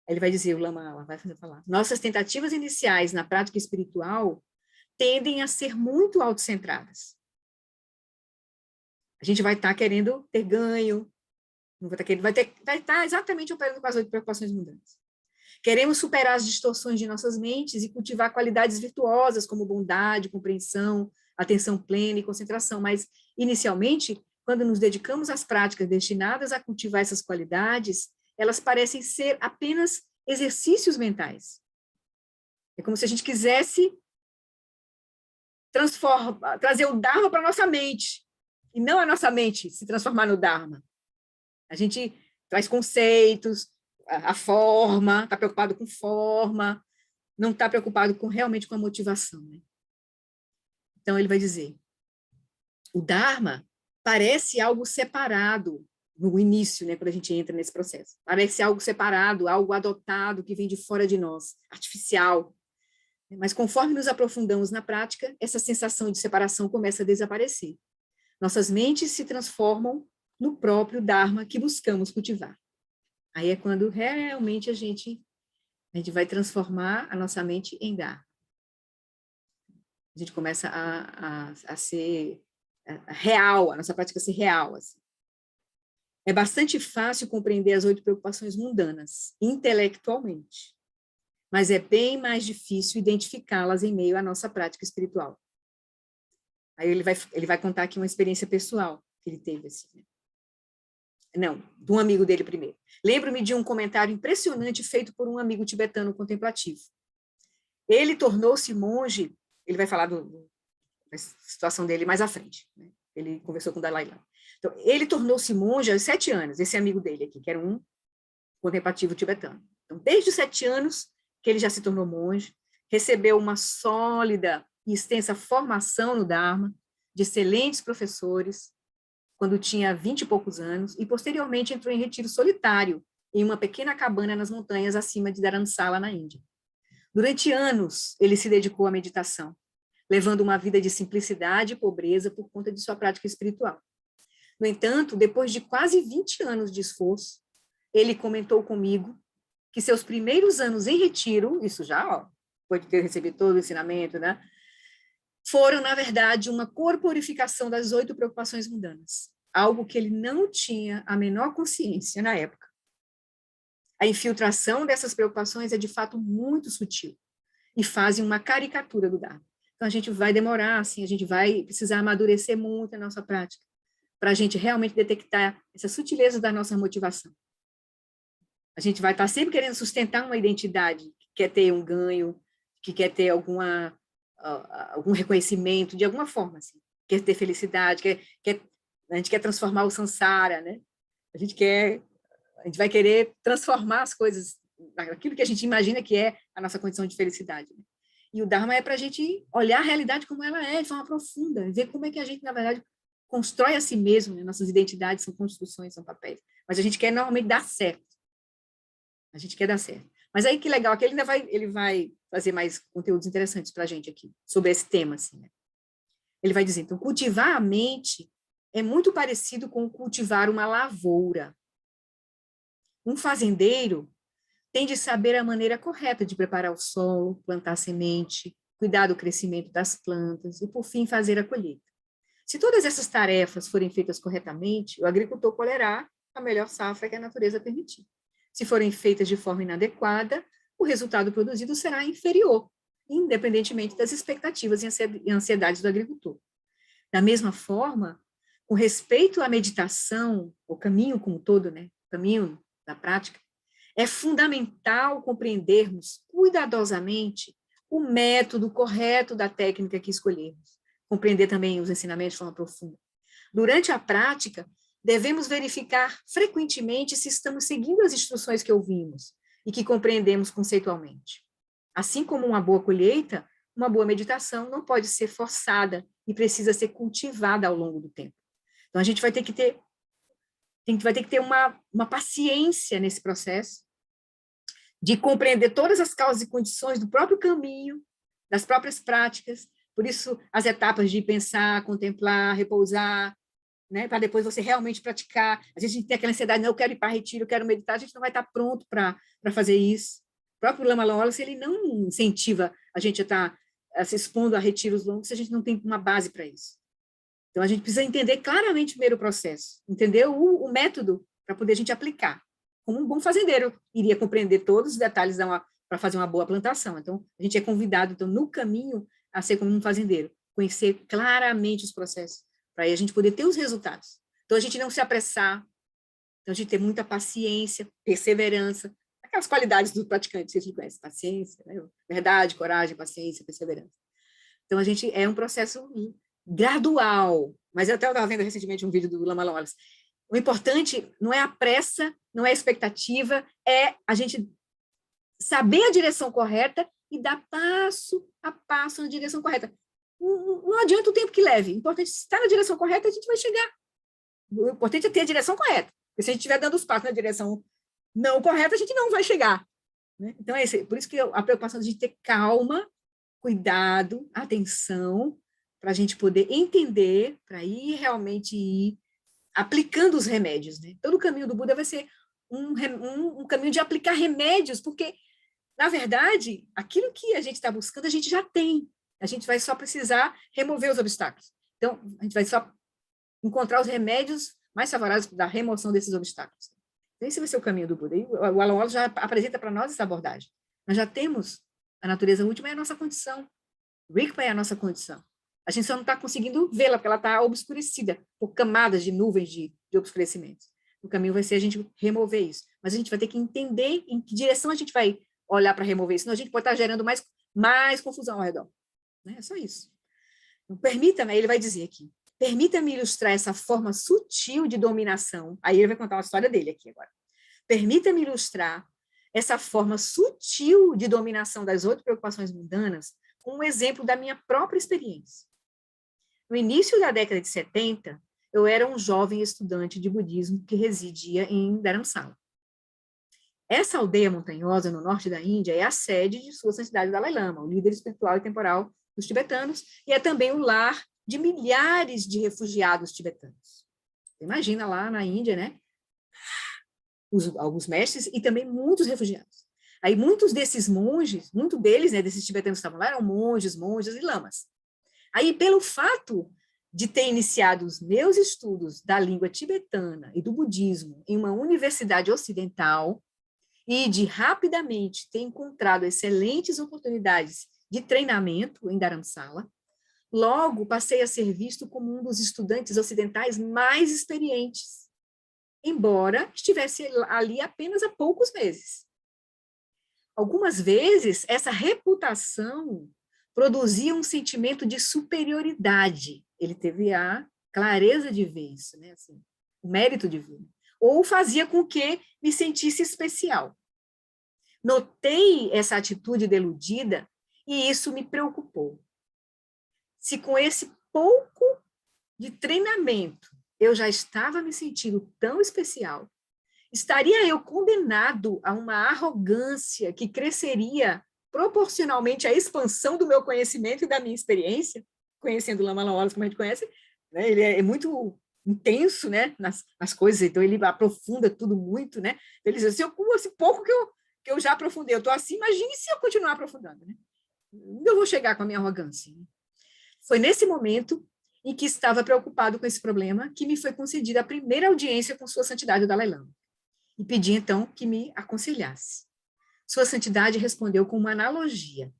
Ele vai dizer, o Lama vai falar, nossas tentativas iniciais na prática espiritual tendem a ser muito autocentradas. A gente vai estar querendo ter ganho, não vai estar querendo, vai estar exatamente operando com as 8 preocupações mundanas. Queremos superar as distorções de nossas mentes e cultivar qualidades virtuosas como bondade, compreensão, atenção plena e concentração, mas, inicialmente, quando nos dedicamos às práticas destinadas a cultivar essas qualidades, elas parecem ser apenas exercícios mentais. É como se a gente quisesse trazer o Dharma para a nossa mente, e não a nossa mente se transformar no Dharma. A gente traz conceitos, a forma, está preocupado com forma, não está preocupado realmente com a motivação. Né? Então, ele vai dizer, o Dharma parece algo separado no início, né, quando a gente entra nesse processo. Parece algo separado, algo adotado, que vem de fora de nós, artificial. Mas conforme nos aprofundamos na prática, essa sensação de separação começa a desaparecer. Nossas mentes se transformam no próprio Dharma que buscamos cultivar. Aí é quando realmente a gente vai transformar a nossa mente em Dharma. A gente começa a ser real, a nossa prática ser real. Assim. É bastante fácil compreender as 8 preocupações mundanas, intelectualmente, mas é bem mais difícil identificá-las em meio à nossa prática espiritual. Aí ele vai contar aqui uma experiência pessoal que ele teve. Assim, né? Não, de um amigo dele primeiro. Lembro-me de um comentário impressionante feito por um amigo tibetano contemplativo. Ele tornou-se monge, ele vai falar da situação dele mais à frente. Né? Ele conversou com o Dalai Lama. Então, ele tornou-se monge aos 7 anos, esse amigo dele aqui, que era um contemplativo tibetano. Então, desde os 7 anos que ele já se tornou monge, recebeu uma sólida e extensa formação no Dharma, de excelentes professores, quando tinha 20 e poucos anos, e posteriormente entrou em retiro solitário, em uma pequena cabana nas montanhas acima de Dharamsala, na Índia. Durante anos, ele se dedicou à meditação, levando uma vida de simplicidade e pobreza por conta de sua prática espiritual. No entanto, depois de quase 20 anos de esforço, ele comentou comigo que seus primeiros anos em retiro, isso já, depois de ter recebido todo o ensinamento, né, foram, na verdade, uma corporificação das 8 preocupações mundanas, algo que ele não tinha a menor consciência na época. A infiltração dessas preocupações é, de fato, muito sutil e fazem uma caricatura do Dharma. Então, a gente vai demorar, assim, a gente vai precisar amadurecer muito a nossa prática, para a gente realmente detectar essa sutileza da nossa motivação. A gente vai estar sempre querendo sustentar uma identidade, que quer ter um ganho, que quer ter algum reconhecimento, de alguma forma, assim. Quer ter felicidade, a gente quer transformar o samsara, né? A gente vai querer transformar as coisas, aquilo que a gente imagina que é a nossa condição de felicidade. Né? E o Dharma é para a gente olhar a realidade como ela é, de forma profunda, ver como é que a gente, na verdade, constrói a si mesmo, né? Nossas identidades são construções, são papéis, mas a gente quer normalmente dar certo. A gente quer dar certo. Mas aí que legal, que ele vai fazer mais conteúdos interessantes para a gente aqui, sobre esse tema. Assim, né? Ele vai dizer, então, cultivar a mente é muito parecido com cultivar uma lavoura. Um fazendeiro tem de saber a maneira correta de preparar o solo, plantar semente, cuidar do crescimento das plantas e, por fim, fazer a colheita. Se todas essas tarefas forem feitas corretamente, o agricultor colherá a melhor safra que a natureza permitir. Se forem feitas de forma inadequada, o resultado produzido será inferior, independentemente das expectativas e ansiedades do agricultor. Da mesma forma, com respeito à meditação, o caminho como um todo, né, o caminho da prática, é fundamental compreendermos cuidadosamente o método correto da técnica que escolhermos, compreender também os ensinamentos de forma profunda. Durante a prática, devemos verificar frequentemente se estamos seguindo as instruções que ouvimos e que compreendemos conceitualmente. Assim como uma boa colheita, uma boa meditação não pode ser forçada e precisa ser cultivada ao longo do tempo. Então, a gente vai ter que ter uma paciência nesse processo de compreender todas as causas e condições do próprio caminho, das próprias práticas. Por isso, as etapas de pensar, contemplar, repousar, né, para depois você realmente praticar. Às vezes a gente tem aquela ansiedade, não, eu quero ir para retiro, eu quero meditar, a gente não vai estar pronto para fazer isso. O próprio Lama Wallace, ele não incentiva a gente a estar se expondo a retiros longos se a gente não tem uma base para isso. Então, a gente precisa entender claramente primeiro o processo, entender o método para poder a gente aplicar. Como um bom fazendeiro iria compreender todos os detalhes para fazer uma boa plantação. Então, a gente é convidado, então, no caminho, a ser como um fazendeiro, conhecer claramente os processos, para aí a gente poder ter os resultados. Então, a gente não se apressar, então, a gente ter muita paciência, perseverança, aquelas qualidades do praticante, vocês conhecem, paciência, né? Verdade, coragem, paciência, perseverança. Então, a gente é um processo gradual, mas eu até estava vendo recentemente um vídeo do Lama Wallace. O importante não é a pressa, não é a expectativa, é a gente saber a direção correta e dar passo a passo na direção correta. Não adianta o tempo que leve, o importante é estar na direção correta, a gente vai chegar. O importante é ter a direção correta, porque se a gente estiver dando os passos na direção não correta, a gente não vai chegar. Né? Então, por isso que a preocupação de ter calma, cuidado, atenção, para a gente poder entender, para ir realmente ir aplicando os remédios. Né? Todo o caminho do Buda vai ser um caminho de aplicar remédios, porque, na verdade, aquilo que a gente está buscando, a gente já tem. A gente vai só precisar remover os obstáculos. Então, a gente vai só encontrar os remédios mais favoráveis da remoção desses obstáculos. Então, esse vai ser o caminho do Buda. E o Alan Wallace já apresenta para nós essa abordagem. Nós já temos a natureza última, é a nossa condição. Rigpa é a nossa condição. A gente só não está conseguindo vê-la, porque ela está obscurecida por camadas de nuvens de obscurecimentos. O caminho vai ser a gente remover isso. Mas a gente vai ter que entender em que direção a gente vai olhar para remover isso, senão a gente pode estar gerando mais confusão ao redor. Né? É só isso. Então, permita-me, ele vai dizer aqui, permita-me ilustrar essa forma sutil de dominação. Aí ele vai contar uma história dele aqui agora. Permita-me ilustrar essa forma sutil de dominação das 8 preocupações mundanas com um exemplo da minha própria experiência. No início da década de 70, eu era um jovem estudante de budismo que residia em Dharamsala. Essa aldeia montanhosa no norte da Índia é a sede de Sua Santidade Dalai Lama, o líder espiritual e temporal dos tibetanos, e é também o lar de milhares de refugiados tibetanos. Imagina lá na Índia, né? Alguns mestres e também muitos refugiados. Aí muitos desses monges, muitos deles, né, desses tibetanos que estavam lá, eram monges e lamas. Aí, pelo fato de ter iniciado os meus estudos da língua tibetana e do budismo em uma universidade ocidental e de rapidamente ter encontrado excelentes oportunidades de treinamento em Dharamsala, logo passei a ser visto como um dos estudantes ocidentais mais experientes, embora estivesse ali apenas há poucos meses. Algumas vezes, essa reputação produzia um sentimento de superioridade. Ele teve a clareza de ver isso, né? Assim, o mérito de ver. Ou fazia com que me sentisse especial. Notei essa atitude deludida e isso me preocupou. Se com esse pouco de treinamento eu já estava me sentindo tão especial, estaria eu condenado a uma arrogância que cresceria proporcionalmente à expansão do meu conhecimento e da minha experiência? Conhecendo o Lama Wallace, como a gente conhece, né? Ele é muito intenso, né, nas coisas, então ele aprofunda tudo muito, né? Ele diz assim, esse pouco que eu já aprofundei, eu estou assim, imagine se eu continuar aprofundando, né? Eu vou chegar com a minha arrogância. Foi nesse momento em que estava preocupado com esse problema que me foi concedida a primeira audiência com Sua Santidade o Dalai Lama. E pedi, então, que me aconselhasse. Sua Santidade respondeu com uma analogia.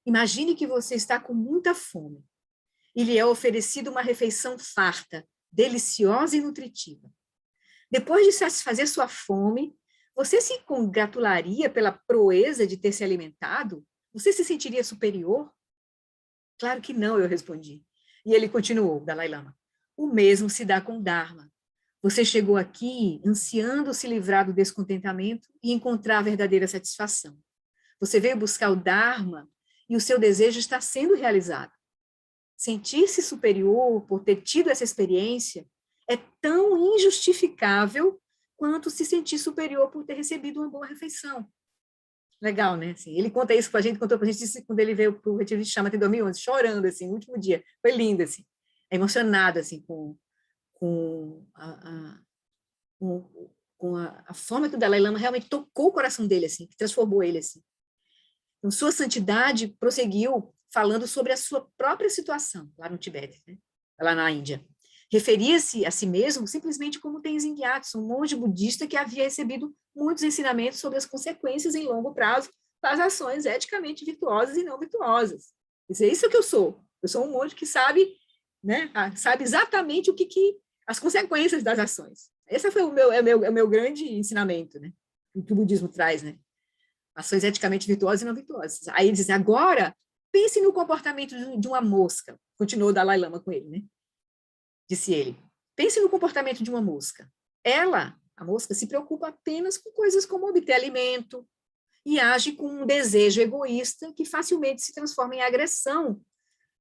Imagine que você está com muita fome e lhe é oferecida uma refeição farta, deliciosa e nutritiva. Depois de satisfazer sua fome, você se congratularia pela proeza de ter se alimentado? Você se sentiria superior? Claro que não, eu respondi. E ele continuou, Dalai Lama. O mesmo se dá com o Dharma. Você chegou aqui ansiando se livrar do descontentamento e encontrar a verdadeira satisfação. Você veio buscar o Dharma e o seu desejo está sendo realizado. Sentir-se superior por ter tido essa experiência é tão injustificável quanto se sentir superior por ter recebido uma boa refeição. Legal, né? Assim, ele conta isso para a gente, contou para a gente quando ele veio para o Retiro de Shamatha em 2011, chorando, assim, no último dia. Foi lindo, assim. Emocionado, assim, com com a forma que o Dalai Lama realmente tocou o coração dele, assim, que transformou ele, assim. Então, Sua Santidade prosseguiu falando sobre a sua própria situação, lá no Tibete, né? Lá na Índia. Referia-se a si mesmo simplesmente como Tenzin Gyatso, um monge budista que havia recebido muitos ensinamentos sobre as consequências em longo prazo das ações eticamente virtuosas e não virtuosas. É isso que eu sou. Eu sou um monge que sabe, né, sabe exatamente as consequências das ações. Esse foi o meu grande ensinamento, né, que o budismo traz, né? Ações eticamente virtuosas e não virtuosas. Aí ele diz, agora, pense no comportamento de uma mosca. Continuou o Dalai Lama com ele, né? Disse ele, pense no comportamento de uma mosca. Ela, a mosca, se preocupa apenas com coisas como obter alimento e age com um desejo egoísta que facilmente se transforma em agressão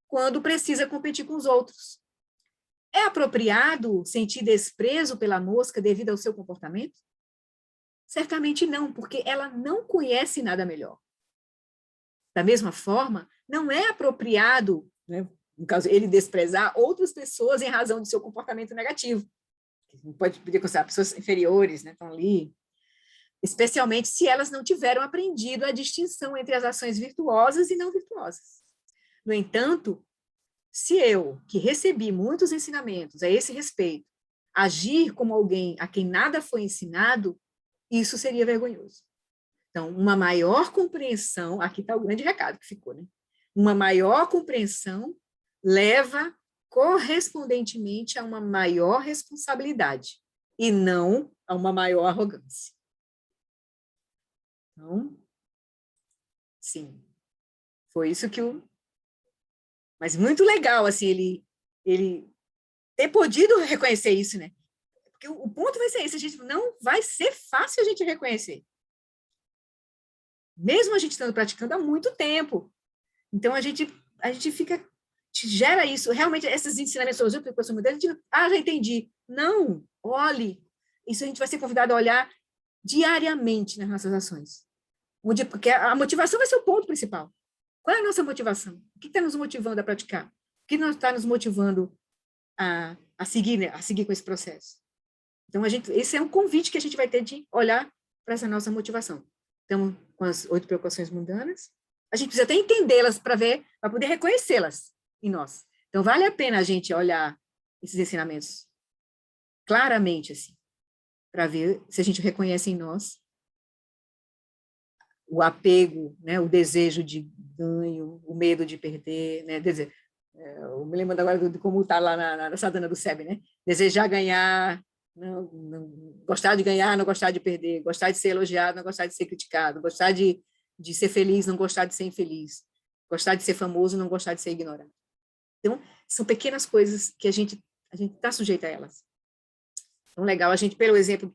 quando precisa competir com os outros. É apropriado sentir desprezo pela mosca devido ao seu comportamento? Certamente não, porque ela não conhece nada melhor. Da mesma forma, não é apropriado, né, no caso, ele desprezar outras pessoas em razão de seu comportamento negativo. Podia considerar pessoas inferiores, né, estão ali, especialmente se elas não tiveram aprendido a distinção entre as ações virtuosas e não virtuosas. No entanto, se eu, que recebi muitos ensinamentos a esse respeito, agir como alguém a quem nada foi ensinado, isso seria vergonhoso. Então, uma maior compreensão, aqui está o grande recado que ficou, né? Uma maior compreensão leva correspondentemente a uma maior responsabilidade e não a uma maior arrogância. Então, sim, foi isso que o... Mas muito legal, assim, ele ter podido reconhecer isso, né? Porque o ponto vai ser esse, a gente não vai ser fácil a gente reconhecer. Mesmo a gente estando praticando há muito tempo. Então, a gente fica, gera isso, realmente, esses ensinamentos sobre a educação moderna, já entendi. Não, olhe. Isso a gente vai ser convidado a olhar diariamente nas nossas ações. Porque a motivação vai ser o ponto principal. Qual é a nossa motivação? O que está nos motivando a praticar? O que está nos motivando a seguir, né? A seguir com esse processo? Então, esse é um convite que a gente vai ter de olhar para essa nossa motivação. Então, com as 8 preocupações mundanas, a gente precisa até entendê-las para poder reconhecê-las em nós. Então, vale a pena a gente olhar esses ensinamentos claramente, assim, para ver se a gente reconhece em nós o apego, né, o desejo de ganho, o medo de perder, né, eu me lembro agora de como está lá na sadhana do Seb, né, desejar ganhar, não, gostar de ganhar, não gostar de perder, gostar de ser elogiado, não gostar de ser criticado, gostar de ser feliz, não gostar de ser infeliz, gostar de ser famoso, não gostar de ser ignorado. Então, são pequenas coisas que a gente está sujeito a elas. Então, legal, a gente, pelo exemplo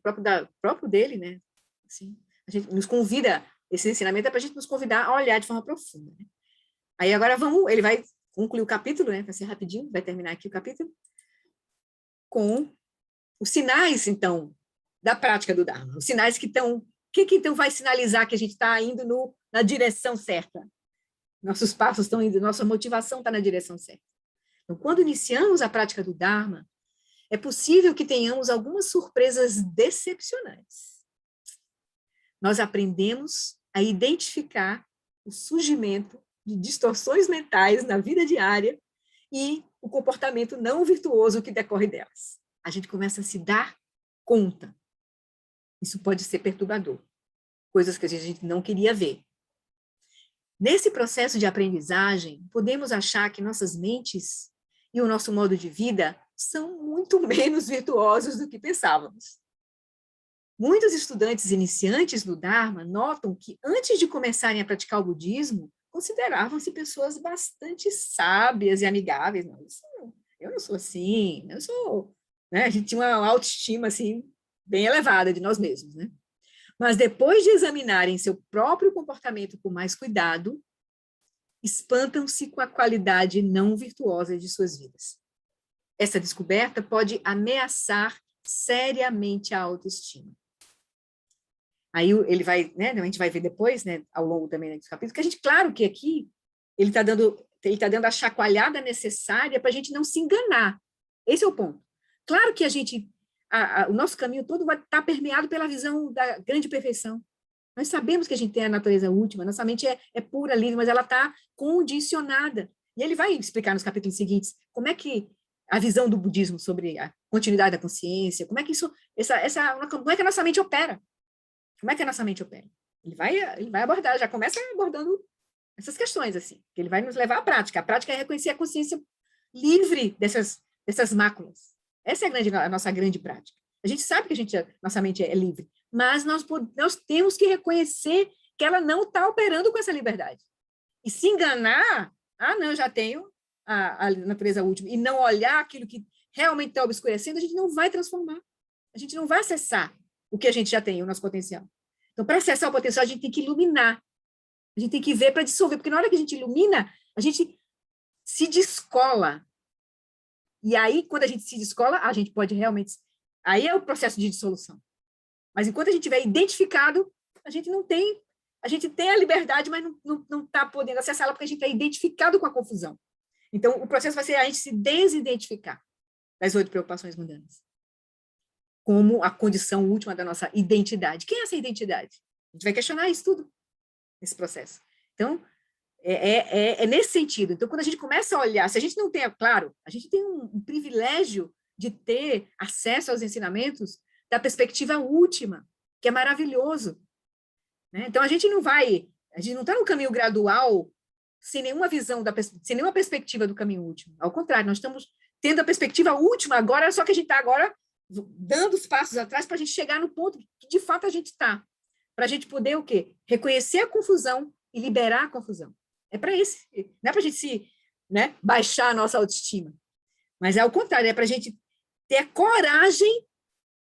próprio dele, né, assim, a gente nos convida, esse ensinamento é para a gente nos convidar a olhar de forma profunda. Né? Aí agora ele vai concluir o capítulo, né, vai ser rapidinho, vai terminar aqui o capítulo, com os sinais, então, da prática do Dharma, os sinais que então vai sinalizar que a gente está indo na direção certa. Nossos passos estão indo, nossa motivação está na direção certa. Então, quando iniciamos a prática do Dharma, é possível que tenhamos algumas surpresas decepcionantes. Nós aprendemos a identificar o surgimento de distorções mentais na vida diária e o comportamento não virtuoso que decorre delas. A gente começa a se dar conta. Isso pode ser perturbador. Coisas que a gente não queria ver. Nesse processo de aprendizagem, podemos achar que nossas mentes e o nosso modo de vida são muito menos virtuosos do que pensávamos. Muitos estudantes iniciantes do Dharma notam que, antes de começarem a praticar o budismo, consideravam-se pessoas bastante sábias e amigáveis. Não, eu não sou assim, eu sou... Né? A gente tinha uma autoestima assim, bem elevada de nós mesmos. Né? Mas depois de examinarem seu próprio comportamento com mais cuidado, espantam-se com a qualidade não virtuosa de suas vidas. Essa descoberta pode ameaçar seriamente a autoestima. Aí ele vai, né, a gente vai ver depois, né, ao longo também dos capítulos, que a gente, claro que aqui ele está dando a chacoalhada necessária para a gente não se enganar. Esse é o ponto. Claro que o nosso caminho todo vai estar permeado pela visão da grande perfeição. Nós sabemos que a gente tem a natureza última, nossa mente é pura, livre, mas ela está condicionada. E ele vai explicar nos capítulos seguintes como é que a visão do budismo sobre a continuidade da consciência, como é que como é que a nossa mente opera? Como é que a nossa mente opera? Ele vai abordar, já começa abordando essas questões, assim, que ele vai nos levar à prática. A prática é reconhecer a consciência livre dessas máculas. Essa é a nossa grande prática. A gente sabe que nossa mente é livre, mas nós temos que reconhecer que ela não está operando com essa liberdade. E se enganar, não, eu já tenho a natureza última, e não olhar aquilo que realmente está obscurecendo, a gente não vai transformar. A gente não vai acessar o que a gente já tem, o nosso potencial. Então, para acessar o potencial, a gente tem que iluminar. A gente tem que ver para dissolver, porque na hora que a gente ilumina, a gente se descola. E aí, quando a gente se descola, a gente pode realmente... Aí é o processo de dissolução. Mas enquanto a gente estiver identificado, a gente não tem... A gente tem a liberdade, mas não está podendo acessar ela porque a gente está identificado com a confusão. Então, o processo vai ser a gente se desidentificar das 8 preocupações mundanas, como a condição última da nossa identidade. Quem é essa identidade? A gente vai questionar isso tudo nesse processo. Então, é nesse sentido. Então, quando a gente começa a olhar, se a gente não tem, claro, a gente tem um privilégio de ter acesso aos ensinamentos da perspectiva última, que é maravilhoso. Né? Então, a gente não está no caminho gradual sem nenhuma visão, sem nenhuma perspectiva do caminho último. Ao contrário, nós estamos tendo a perspectiva última agora, só que a gente está agora dando os passos atrás para a gente chegar no ponto que, de fato, a gente está. Para a gente poder o quê? Reconhecer a confusão e liberar a confusão. É para isso. Não é para a gente baixar a nossa autoestima. Mas é ao contrário, é para a gente ter a coragem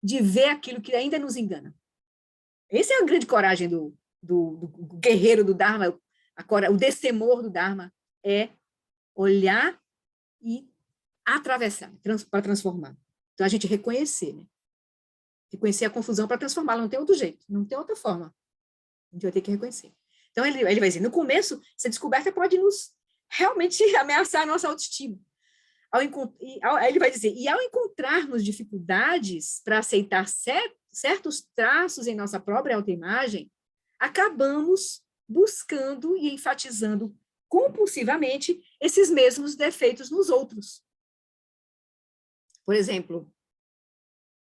de ver aquilo que ainda nos engana. Essa é a grande coragem do guerreiro do Dharma, o destemor do Dharma, é olhar e atravessar, para transformar. Então, a gente reconhecer, né? Reconhecer a confusão para transformá-la, não tem outro jeito, não tem outra forma. A gente vai ter que reconhecer. Então, ele vai dizer, no começo, essa descoberta pode nos realmente ameaçar a nossa autoestima. Aí ele vai dizer, e ao encontrarmos dificuldades para aceitar certos traços em nossa própria autoimagem, acabamos buscando e enfatizando compulsivamente esses mesmos defeitos nos outros. Por exemplo,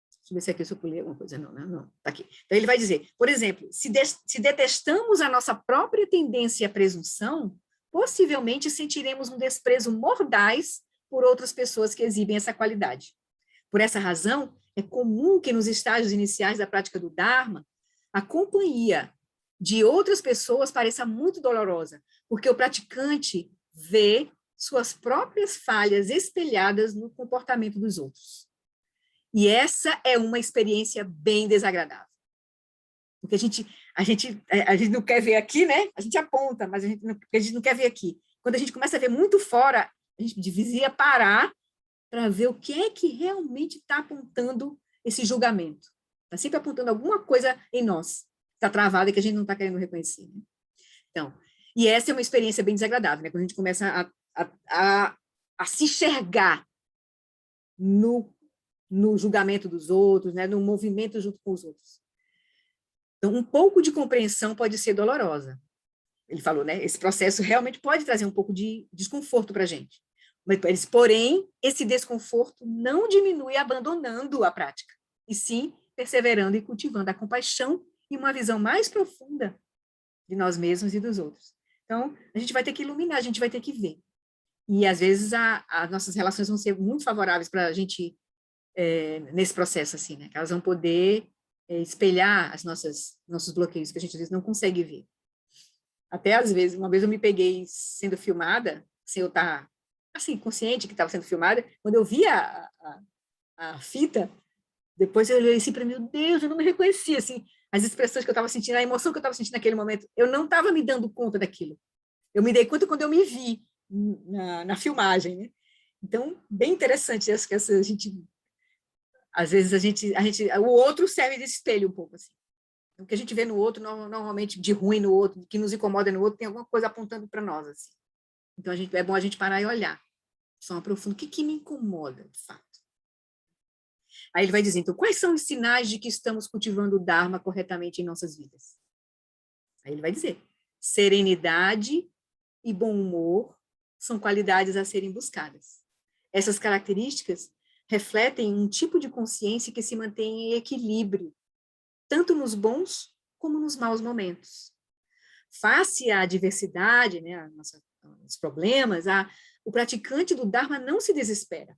deixa eu ver se aqui eu pulei alguma coisa. Não, está aqui. Então, ele vai dizer, por exemplo, se detestamos a nossa própria tendência à presunção, possivelmente sentiremos um desprezo mordaz por outras pessoas que exibem essa qualidade. Por essa razão, é comum que nos estágios iniciais da prática do Dharma, a companhia de outras pessoas pareça muito dolorosa, porque o praticante vê suas próprias falhas espelhadas no comportamento dos outros. E essa é uma experiência bem desagradável. Porque a gente não quer ver aqui, né? A gente aponta, mas a gente não quer ver aqui. Quando a gente começa a ver muito fora, a gente devia parar para ver o que é que realmente está apontando esse julgamento. Está sempre apontando alguma coisa em nós, está travada e que a gente não está querendo reconhecer. Né? Então, e essa é uma experiência bem desagradável, né? Quando a gente começa a se enxergar no julgamento dos outros, né? No movimento junto com os outros. Então, um pouco de compreensão pode ser dolorosa. Ele falou, né? Esse processo realmente pode trazer um pouco de desconforto para a gente. Porém, esse desconforto não diminui abandonando a prática, e sim perseverando e cultivando a compaixão e uma visão mais profunda de nós mesmos e dos outros. Então, a gente vai ter que iluminar, a gente vai ter que ver. E, às vezes, as nossas relações vão ser muito favoráveis para a gente, nesse processo, assim, né? Que elas vão poder espelhar nossos bloqueios, que a gente, às vezes, não consegue ver. Até, às vezes, uma vez eu me peguei sendo filmada, sem eu estar assim, consciente que estava sendo filmada, quando eu vi a fita, depois eu olhei assim para mim, meu Deus, eu não me reconhecia, assim, as expressões que eu estava sentindo, a emoção que eu estava sentindo naquele momento, eu não estava me dando conta daquilo. Eu me dei conta quando eu me vi na filmagem, né? Então, bem interessante que a gente, às vezes o outro serve de espelho um pouco, assim. O que a gente vê no outro, normalmente de ruim no outro, que nos incomoda no outro, tem alguma coisa apontando para nós, assim. Então, é bom a gente parar e olhar. Só uma profunda. O que me incomoda, de fato? Aí ele vai dizer, então, quais são os sinais de que estamos cultivando o Dharma corretamente em nossas vidas? Aí ele vai dizer, serenidade e bom humor são qualidades a serem buscadas. Essas características refletem um tipo de consciência que se mantém em equilíbrio, tanto nos bons como nos maus momentos. Face à adversidade, né, os problemas, o praticante do Dharma não se desespera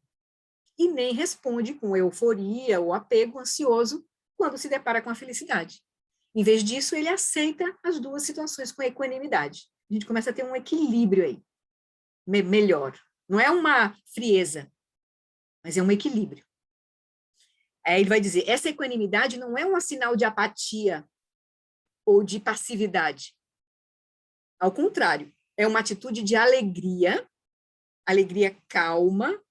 e nem responde com euforia ou apego ansioso quando se depara com a felicidade. Em vez disso, ele aceita as duas situações com equanimidade. A gente começa a ter um equilíbrio aí, melhor. Não é uma frieza, mas é um equilíbrio. Aí ele vai dizer, essa equanimidade não é um sinal de apatia ou de passividade. Ao contrário, é uma atitude de alegria calma,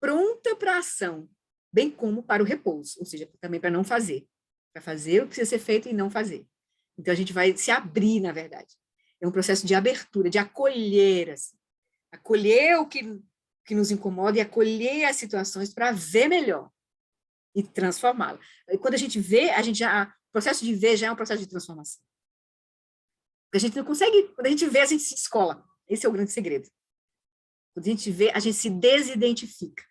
pronta para a ação, bem como para o repouso, ou seja, também para não fazer. Para fazer o que precisa ser feito e não fazer. Então, a gente vai se abrir, na verdade. É um processo de abertura, de acolher, assim. Acolher o que nos incomoda e acolher as situações para ver melhor e transformá-la. Quando a gente vê, o processo de ver já é um processo de transformação. Porque a gente não consegue, quando a gente vê, a gente se descola. Esse é o grande segredo. Quando a gente vê, a gente se desidentifica.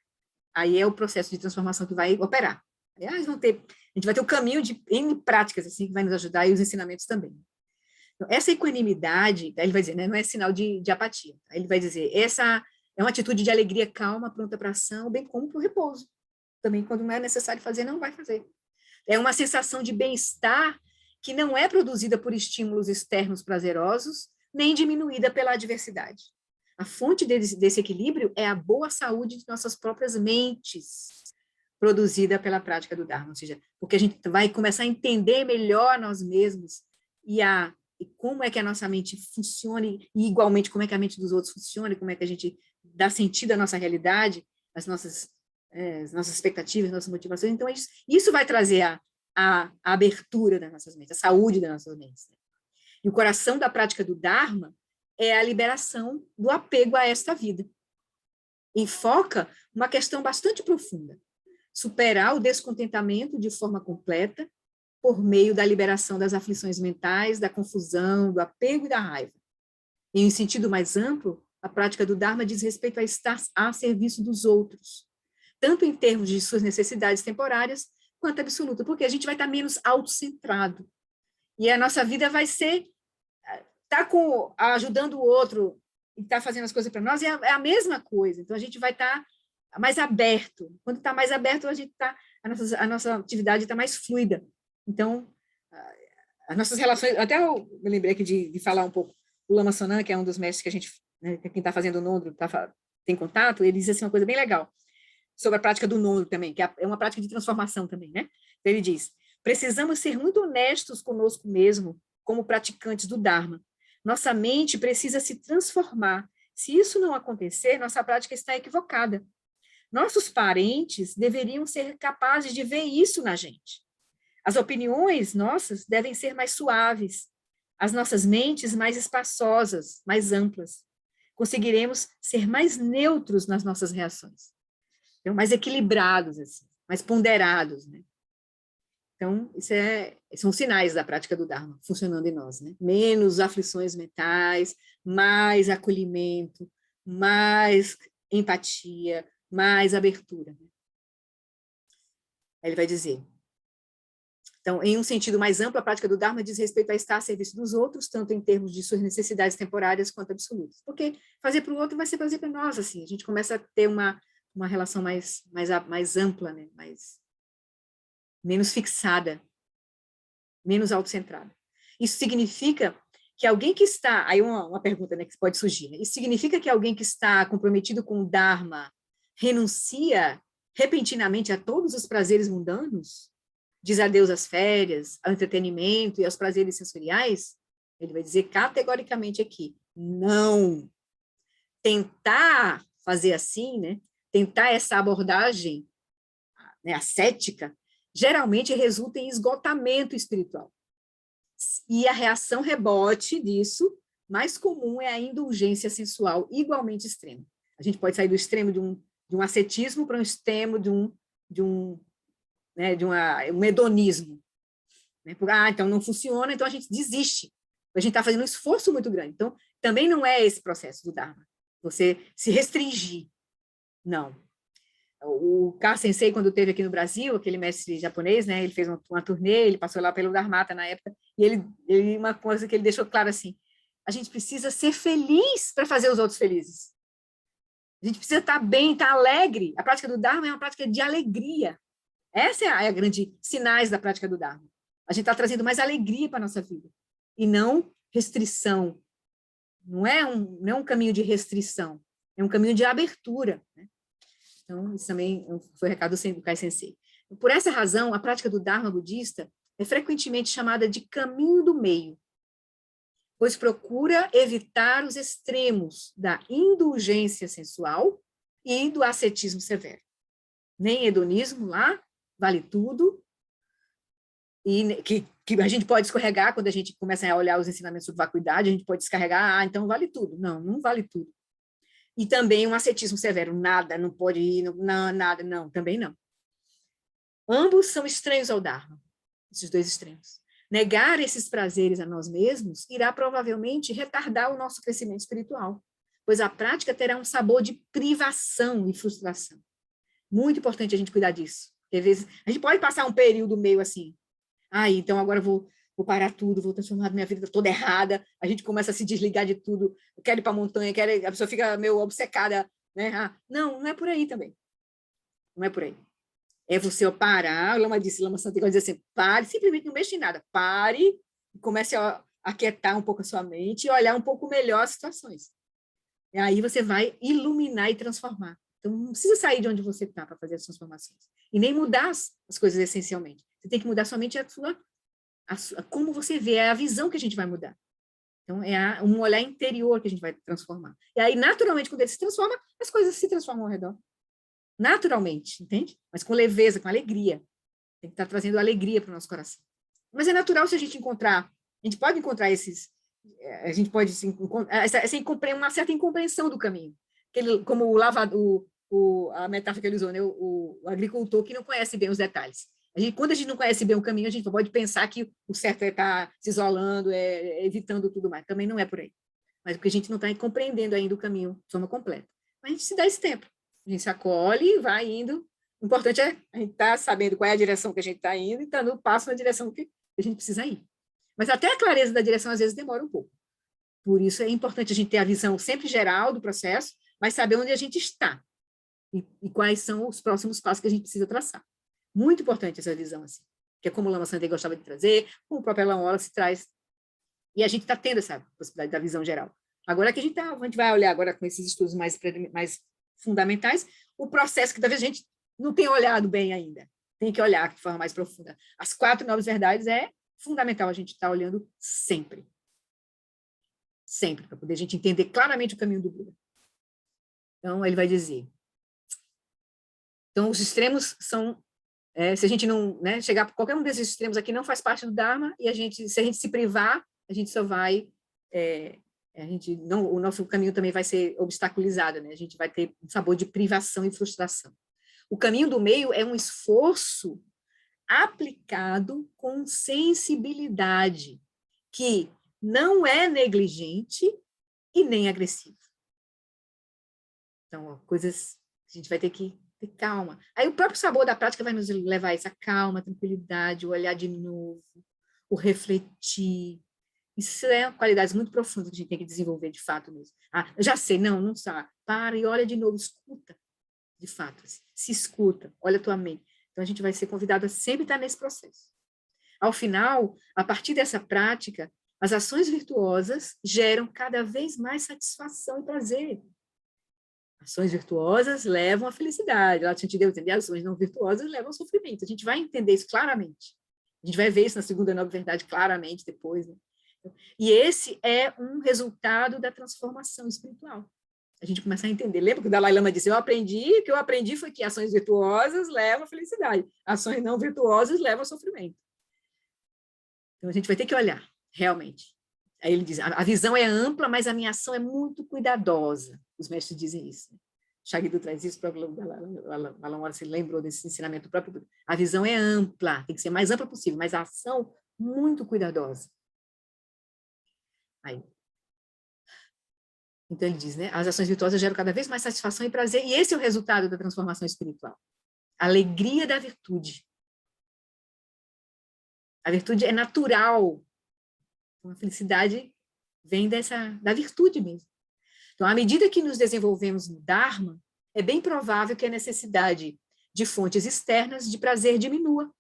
Aí é o processo de transformação que vai operar. Aliás, a gente vai ter o caminho de N práticas assim, que vai nos ajudar e os ensinamentos também. Então, essa equanimidade, ele vai dizer, né, não é sinal de apatia. Ele vai dizer, essa é uma atitude de alegria calma, pronta para ação, bem como para o repouso. Também, quando não é necessário fazer, não vai fazer. É uma sensação de bem-estar que não é produzida por estímulos externos prazerosos, nem diminuída pela adversidade. A fonte desse equilíbrio é a boa saúde de nossas próprias mentes, produzida pela prática do Dharma, ou seja, porque a gente vai começar a entender melhor nós mesmos e como é que a nossa mente funciona e igualmente como é que a mente dos outros funciona, como é que a gente dá sentido à nossa realidade, às nossas expectativas, nossas motivações. Então, isso vai trazer a abertura das nossas mentes, a saúde das nossas mentes. Né? E o coração da prática do Dharma é a liberação do apego a esta vida. E foca uma questão bastante profunda, superar o descontentamento de forma completa por meio da liberação das aflições mentais, da confusão, do apego e da raiva. E, em sentido mais amplo, a prática do Dharma diz respeito a estar a serviço dos outros, tanto em termos de suas necessidades temporárias, quanto absoluta, porque a gente vai estar menos autocentrado. E a nossa vida vai ser ajudando o outro e está fazendo as coisas para nós, é a mesma coisa. Então, a gente vai estar mais aberto. Quando está mais aberto, a nossa atividade está mais fluida. Então, as nossas relações... Até eu me lembrei aqui de falar um pouco. O Lama Sonam, que é um dos mestres que a gente... Né, quem está fazendo o Nondro tem contato, ele diz assim, uma coisa bem legal sobre a prática do Nondro também, que é uma prática de transformação também, né? Então, ele diz, precisamos ser muito honestos conosco mesmo, como praticantes do Dharma. Nossa mente precisa se transformar. Se isso não acontecer, nossa prática está equivocada. Nossos parentes deveriam ser capazes de ver isso na gente. As opiniões nossas devem ser mais suaves, as nossas mentes mais espaçosas, mais amplas. Conseguiremos ser mais neutros nas nossas reações. Então, mais equilibrados, assim, mais ponderados, né? Então, são sinais da prática do Dharma funcionando em nós, né? Menos aflições mentais, mais acolhimento, mais empatia, mais abertura. Né? Aí ele vai dizer, então, em um sentido mais amplo, a prática do Dharma diz respeito a estar a serviço dos outros, tanto em termos de suas necessidades temporárias quanto absolutas. Porque fazer para o outro vai ser fazer para nós, assim. A gente começa a ter uma relação mais ampla, né? Menos fixada, menos autocentrada. Isso significa que alguém que está... Aí uma pergunta, né, que pode surgir. Né? Isso significa que alguém que está comprometido com o Dharma renuncia repentinamente a todos os prazeres mundanos? Diz adeus às férias, ao entretenimento e aos prazeres sensoriais? Ele vai dizer categoricamente aqui, não. Tentar fazer assim, né? Tentar essa abordagem, né, ascética, geralmente resulta em esgotamento espiritual. E a reação rebote disso, mais comum, é a indulgência sensual igualmente extrema. A gente pode sair do extremo de um ascetismo para um extremo de um né, de um hedonismo. Né? Então não funciona, então a gente desiste. A gente está fazendo um esforço muito grande. Então, também não é esse processo do Dharma. Você se restringir. Não. O Ka Sensei, quando esteve aqui no Brasil, aquele mestre japonês, né, ele fez uma turnê, ele passou lá pelo Dharmata na época, e uma coisa que ele deixou claro assim, a gente precisa ser feliz para fazer os outros felizes. A gente precisa estar bem, estar alegre. A prática do Dharma é uma prática de alegria. Essa é a grande sinais da prática do Dharma. A gente está trazendo mais alegria para a nossa vida, e não restrição. Não é um caminho de restrição, é um caminho de abertura, né? Então, isso também foi o recado do Kai Sensei. Por essa razão, a prática do Dharma budista é frequentemente chamada de caminho do meio, pois procura evitar os extremos da indulgência sensual e do ascetismo severo. Nem hedonismo lá, vale tudo, e que a gente pode escorregar quando a gente começa a olhar os ensinamentos sobre vacuidade, a gente pode descarregar, então vale tudo. Não, não vale tudo. E também um ascetismo severo, nada, não pode ir, não, nada, não, também não. Ambos são estranhos ao Dharma, esses dois extremos. Negar esses prazeres a nós mesmos irá provavelmente retardar o nosso crescimento espiritual, pois a prática terá um sabor de privação e frustração. Muito importante a gente cuidar disso. Às vezes, a gente pode passar um período meio assim, então agora eu vou parar tudo, vou transformar minha vida toda errada, a gente começa a se desligar de tudo, quer ir para a montanha, a pessoa fica meio obcecada, né? Não é por aí também. Não é por aí. É você parar, Lama Santiago diz assim, pare, simplesmente não mexa em nada, pare, comece a aquietar um pouco a sua mente e olhar um pouco melhor as situações. E aí você vai iluminar e transformar. Então, não precisa sair de onde você está para fazer as transformações. E nem mudar as coisas essencialmente. Você tem que mudar somente como você vê, é a visão que a gente vai mudar. Então, é um olhar interior que a gente vai transformar. E aí, naturalmente, quando ele se transforma, as coisas se transformam ao redor. Naturalmente, entende? Mas com leveza, com alegria. Tem que estar trazendo alegria para o nosso coração. Mas é natural se a gente pode encontrar a gente pode uma certa incompreensão do caminho. Como a metáfora que ele usou, né? O agricultor que não conhece bem os detalhes. Quando a gente não conhece bem o caminho, a gente pode pensar que o certo é estar se isolando, evitando tudo mais. Também não é por aí. Mas porque a gente não está compreendendo ainda o caminho de forma completa. Mas a gente se dá esse tempo. A gente se acolhe, vai indo. O importante é a gente estar sabendo qual é a direção que a gente está indo e dando o passo na direção que a gente precisa ir. Mas até a clareza da direção, às vezes, demora um pouco. Por isso é importante a gente ter a visão sempre geral do processo, mas saber onde a gente está e quais são os próximos passos que a gente precisa traçar. Muito importante essa visão, assim, que é como o Lama Santé gostava de trazer, como o próprio Alan Wallace traz. E a gente está tendo essa possibilidade da visão geral. Agora que a gente vai olhar agora com esses estudos mais fundamentais, o processo que talvez a gente não tenha olhado bem ainda. Tem que olhar de forma mais profunda. As 4 nobres verdades é fundamental a gente estar olhando sempre. Sempre, para poder a gente entender claramente o caminho do Buda. Então, ele vai dizer. Então, os extremos são... se a gente não chegar por qualquer um desses extremos aqui, não faz parte do Dharma, e se a gente se privar, a gente só vai... o nosso caminho também vai ser obstaculizado, né? A gente vai ter um sabor de privação e frustração. O caminho do meio é um esforço aplicado com sensibilidade, que não é negligente e nem agressivo. Então, coisas que a gente vai ter que ter calma. Aí o próprio sabor da prática vai nos levar a essa calma, tranquilidade, o olhar de novo, o refletir. Isso é qualidades muito profundas que a gente tem que desenvolver de fato mesmo. Eu já sei, não sabe. Para e olha de novo, escuta, de fato. Se escuta, olha a tua mente. Então, a gente vai ser convidado a sempre estar nesse processo. Ao final, a partir dessa prática, as ações virtuosas geram cada vez mais satisfação e prazer. Ações virtuosas levam à felicidade. Lá a gente deu entender, ações não virtuosas levam ao sofrimento. A gente vai entender isso claramente. A gente vai ver isso na segunda nova verdade claramente depois, né? E esse é um resultado da transformação espiritual. A gente começa a entender. Lembra que o Dalai Lama disse, o que eu aprendi foi que ações virtuosas levam à felicidade, ações não virtuosas levam ao sofrimento. Então, a gente vai ter que olhar, realmente. Aí ele diz, a visão é ampla, mas a minha ação é muito cuidadosa. Os mestres dizem isso. Shagdu traz isso, o próprio Alan Wallace lembrou desse ensinamento próprio. A visão é ampla, tem que ser mais ampla possível, mas a ação muito cuidadosa. Aí. Então ele diz, né? As ações virtuosas geram cada vez mais satisfação e prazer, e esse é o resultado da transformação espiritual. A alegria da virtude. A virtude é natural. Então, a felicidade vem da virtude mesmo. Então, à medida que nos desenvolvemos no Dharma, é bem provável que a necessidade de fontes externas de prazer diminua,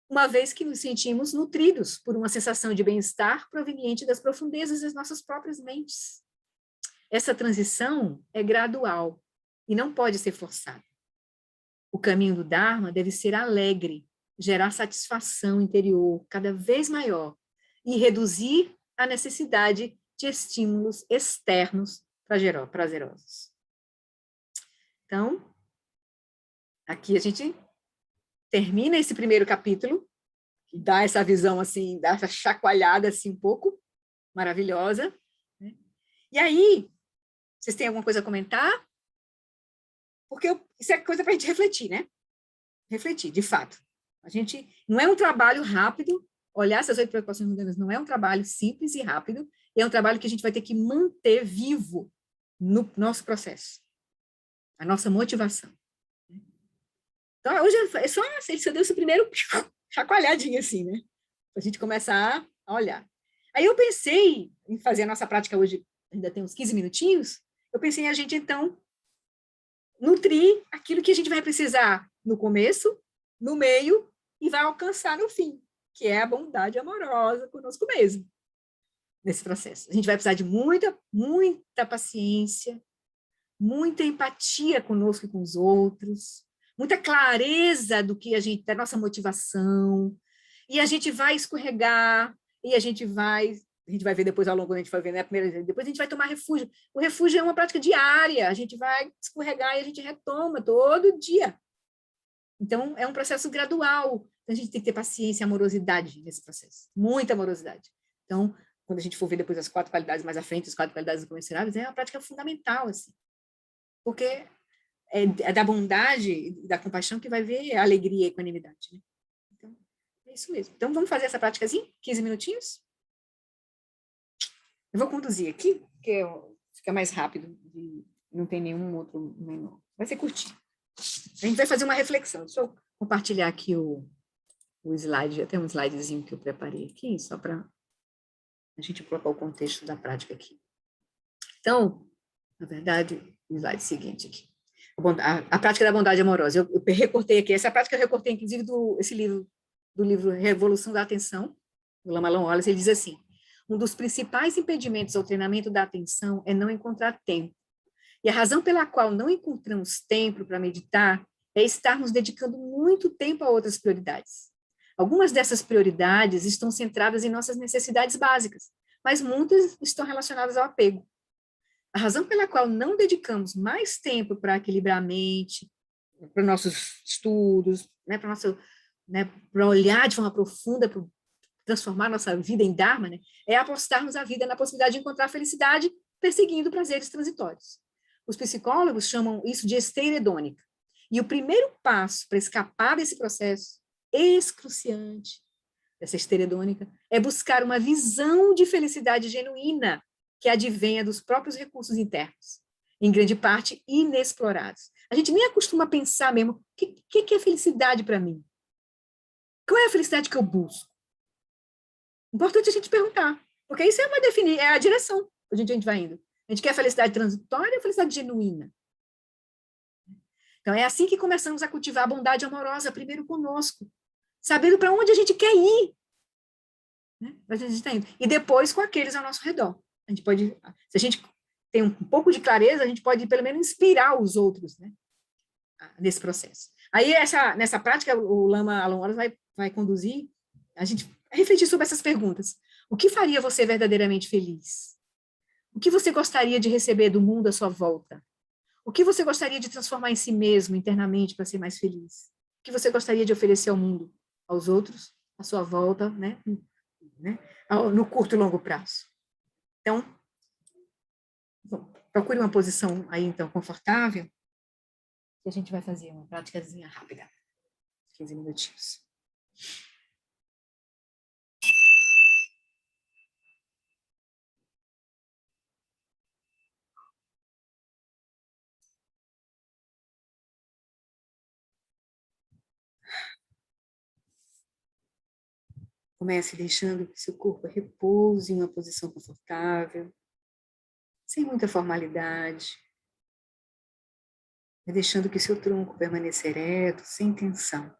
uma vez que nos sentimos nutridos por uma sensação de bem-estar proveniente das profundezas das nossas próprias mentes. Essa transição é gradual e não pode ser forçada. O caminho do Dharma deve ser alegre, gerar satisfação interior cada vez maior e reduzir a necessidade de estímulos externos prazerosos. Então, aqui a gente termina esse primeiro capítulo, que dá essa visão assim, dá essa chacoalhada assim um pouco maravilhosa, né? E aí, vocês têm alguma coisa a comentar? Porque isso é coisa para a gente refletir, né? Refletir, de fato. A gente não é um trabalho rápido, olhar essas 8 preocupações mundanas não é um trabalho simples e rápido, é um trabalho que a gente vai ter que manter vivo no nosso processo, a nossa motivação. Então, hoje é só, ele só deu esse primeiro chacoalhadinho assim, né? Para a gente começar a olhar. Aí eu pensei em fazer a nossa prática hoje, ainda tem uns 15 minutinhos, eu pensei em a gente, então, nutrir aquilo que a gente vai precisar no começo, no meio e vai alcançar no fim, que é a bondade amorosa conosco mesmo, nesse processo. A gente vai precisar de muita, muita paciência, muita empatia conosco e com os outros, muita clareza do que a gente, da nossa motivação, e a gente vai escorregar, e a gente vai ver depois ao longo, a gente vai ver, né, depois a gente vai tomar refúgio. O refúgio é uma prática diária, a gente vai escorregar e a gente retoma todo dia. Então, é um processo gradual. Então, a gente tem que ter paciência e amorosidade nesse processo. Muita amorosidade. Então, quando a gente for ver depois as 4 qualidades mais à frente, as 4 qualidades incomensuráveis, é uma prática fundamental, assim. Porque é da bondade e da compaixão que vai ver a alegria e a equanimidade, né? Então, é isso mesmo. Então, vamos fazer essa prática assim, 15 minutinhos? Eu vou conduzir aqui, porque fica mais rápido e não tem nenhum outro menor. Vai ser curtinho. A gente vai fazer uma reflexão. Deixa eu compartilhar aqui o slide, até um slidezinho que eu preparei aqui, só para a gente colocar o contexto da prática aqui. Então, na verdade, o slide seguinte aqui. A prática da bondade amorosa. Eu recortei aqui, essa prática eu recortei, inclusive, do livro Revolução da Atenção, do Lama Alan Wallace. Ele diz assim: um dos principais impedimentos ao treinamento da atenção é não encontrar tempo. E a razão pela qual não encontramos tempo para meditar é estarmos dedicando muito tempo a outras prioridades. Algumas dessas prioridades estão centradas em nossas necessidades básicas, mas muitas estão relacionadas ao apego. A razão pela qual não dedicamos mais tempo para equilibrar a mente, para nossos estudos, né, para olhar de forma profunda, para transformar nossa vida em Dharma, né, é apostarmos a vida na possibilidade de encontrar felicidade perseguindo prazeres transitórios. Os psicólogos chamam isso de esteira hedônica. E o primeiro passo para escapar desse processo excruciante, dessa esteira hedônica, é buscar uma visão de felicidade genuína que advenha dos próprios recursos internos, em grande parte inexplorados. A gente nem acostuma pensar mesmo, o que é felicidade para mim? Qual é a felicidade que eu busco? Importante a gente perguntar, porque isso é a direção que a gente vai indo. A gente quer a felicidade transitória ou a felicidade genuína? Então, é assim que começamos a cultivar a bondade amorosa, primeiro conosco, sabendo para onde a gente quer ir. Né? A gente tá indo. E depois com aqueles ao nosso redor. A gente pode, se a gente tem um pouco de clareza, a gente pode, pelo menos, inspirar os outros, né, nesse processo. Aí, nessa prática, o Lama Alan Wallace vai conduzir a gente a refletir sobre essas perguntas. O que faria você verdadeiramente feliz? O que você gostaria de receber do mundo à sua volta? O que você gostaria de transformar em si mesmo, internamente, para ser mais feliz? O que você gostaria de oferecer ao mundo, aos outros, à sua volta, né? No curto e longo prazo? Então, bom, Procure uma posição aí, então, confortável, e a gente vai fazer uma práticazinha rápida, 15 minutinhos. Comece deixando que seu corpo repouse em uma posição confortável, sem muita formalidade, e deixando que seu tronco permaneça ereto, sem tensão.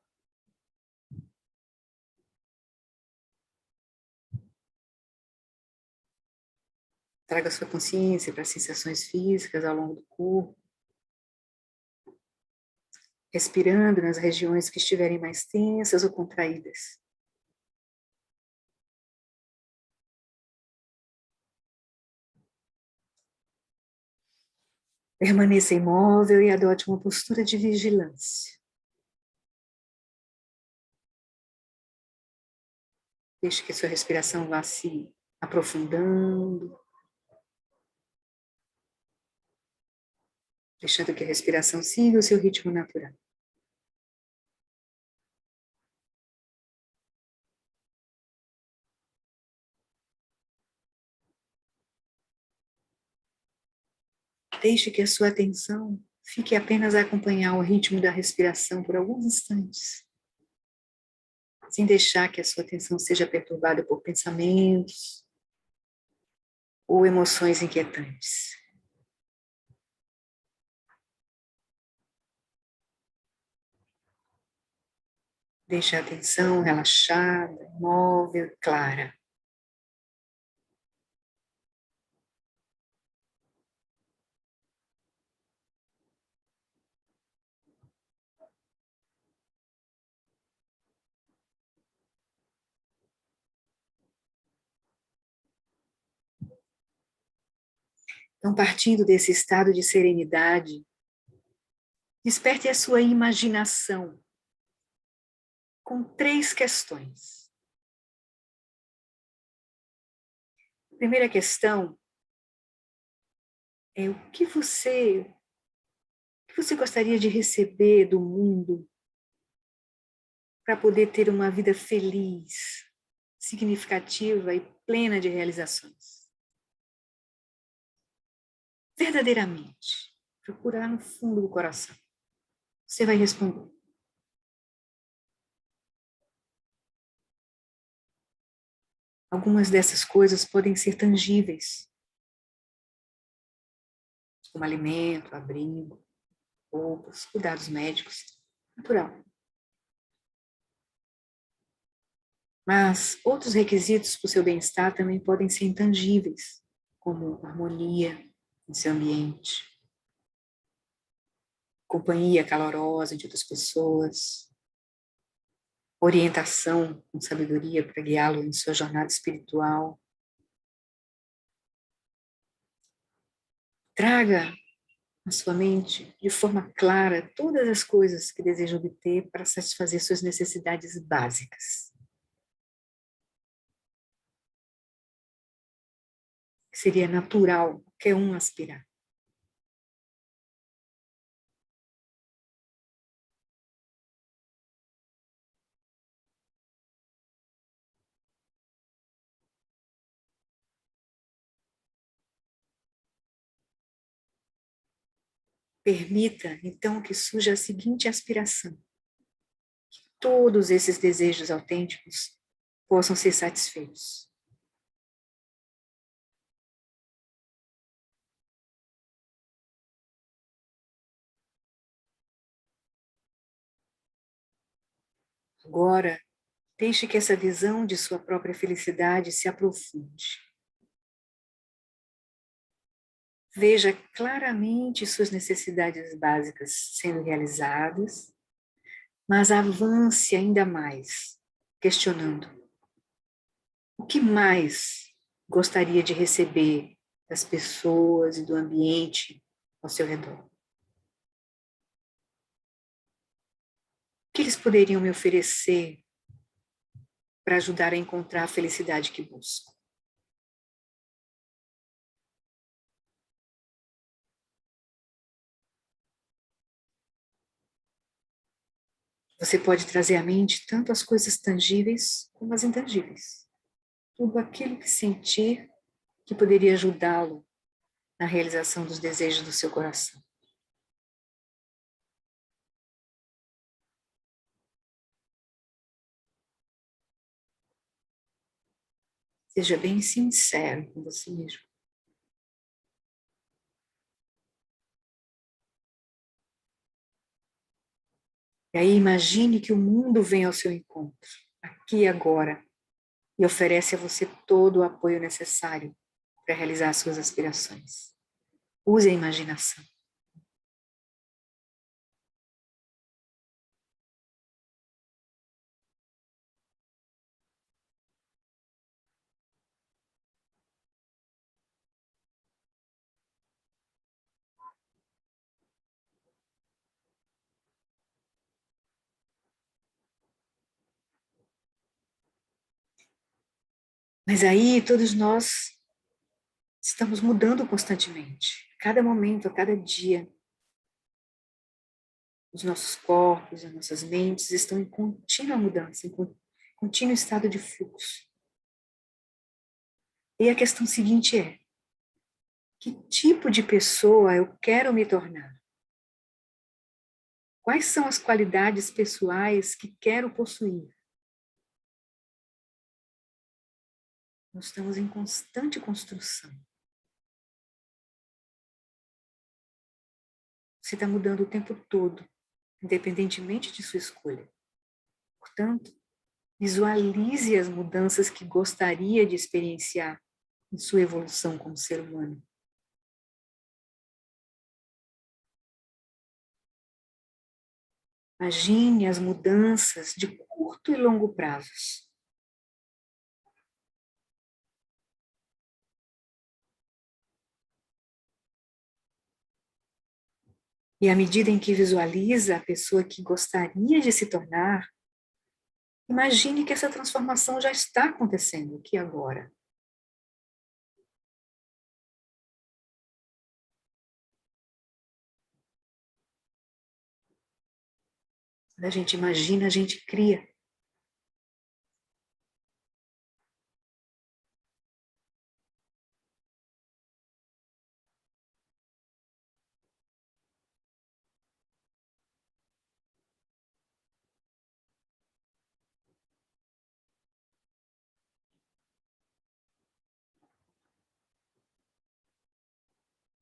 Traga sua consciência para as sensações físicas ao longo do corpo, respirando nas regiões que estiverem mais tensas ou contraídas. Permaneça imóvel e adote uma postura de vigilância. Deixe que sua respiração vá se aprofundando, deixando que a respiração siga o seu ritmo natural. Deixe que a sua atenção fique apenas a acompanhar o ritmo da respiração por alguns instantes, sem deixar que a sua atenção seja perturbada por pensamentos ou emoções inquietantes. Deixe a atenção relaxada, imóvel e clara. Então, partindo desse estado de serenidade, desperte a sua imaginação com 3 questões. A primeira questão é o que você gostaria de receber do mundo para poder ter uma vida feliz, significativa e plena de realizações. Verdadeiramente, procurar no fundo do coração. Você vai responder. Algumas dessas coisas podem ser tangíveis, como alimento, abrigo, roupas, cuidados médicos, natural. Mas outros requisitos para o seu bem-estar também podem ser intangíveis, como harmonia em seu ambiente, companhia calorosa de outras pessoas, orientação com sabedoria para guiá-lo em sua jornada espiritual. Traga à sua mente, de forma clara, todas as coisas que deseja obter para satisfazer suas necessidades básicas. Seria natural qualquer um aspirar. Permita, então, que surja a seguinte aspiração: todos esses desejos autênticos possam ser satisfeitos. Agora, deixe que essa visão de sua própria felicidade se aprofunde. Veja claramente suas necessidades básicas sendo realizadas, mas avance ainda mais, questionando: o que mais gostaria de receber das pessoas e do ambiente ao seu redor? O que eles poderiam me oferecer para ajudar a encontrar a felicidade que busco? Você pode trazer à mente tanto as coisas tangíveis como as intangíveis. Tudo aquilo que sentir que poderia ajudá-lo na realização dos desejos do seu coração. Seja bem sincero com você mesmo. E aí imagine que o mundo vem ao seu encontro, aqui e agora, e oferece a você todo o apoio necessário para realizar as suas aspirações. Use a imaginação. Mas aí todos nós estamos mudando constantemente. A cada momento, a cada dia, os nossos corpos, as nossas mentes estão em contínua mudança, em contínuo estado de fluxo. E a questão seguinte é: que tipo de pessoa eu quero me tornar? Quais são as qualidades pessoais que quero possuir? Nós estamos em constante construção. Você está mudando o tempo todo, independentemente de sua escolha. Portanto, visualize as mudanças que gostaria de experienciar em sua evolução como ser humano. Imagine as mudanças de curto e longo prazos. E à medida em que visualiza a pessoa que gostaria de se tornar, imagine que essa transformação já está acontecendo aqui agora. Quando a gente imagina, a gente cria.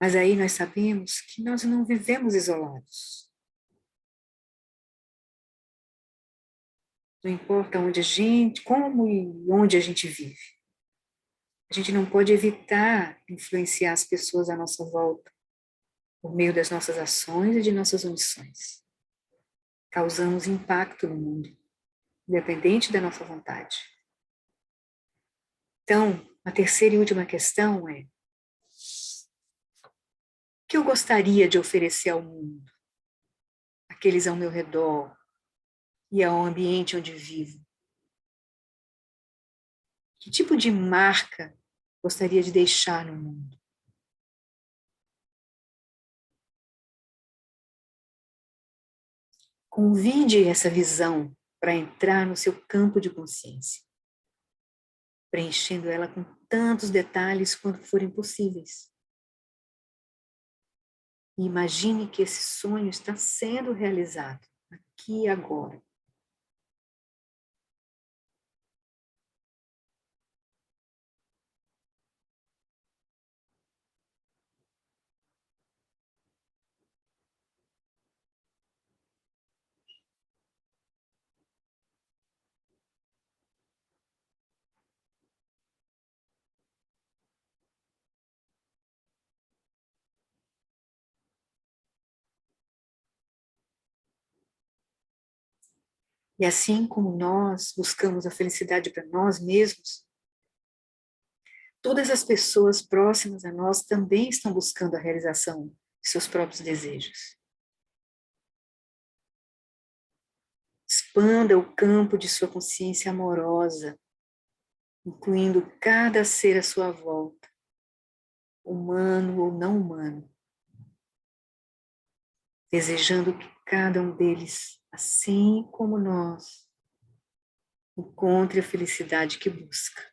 Mas aí nós sabemos que nós não vivemos isolados. Não importa onde a gente, como e onde a gente vive. A gente não pode evitar influenciar as pessoas à nossa volta por meio das nossas ações e de nossas omissões. Causamos impacto no mundo, independente da nossa vontade. Então, a terceira e última questão é: o que eu gostaria de oferecer ao mundo, àqueles ao meu redor e ao ambiente onde vivo? Que tipo de marca gostaria de deixar no mundo? Convide essa visão para entrar no seu campo de consciência, preenchendo ela com tantos detalhes quanto forem possíveis. E imagine que esse sonho está sendo realizado aqui e agora. E assim como nós buscamos a felicidade para nós mesmos, todas as pessoas próximas a nós também estão buscando a realização de seus próprios desejos. Expanda o campo de sua consciência amorosa, incluindo cada ser à sua volta, humano ou não humano, desejando que cada um deles assim como nós, encontre a felicidade que busca.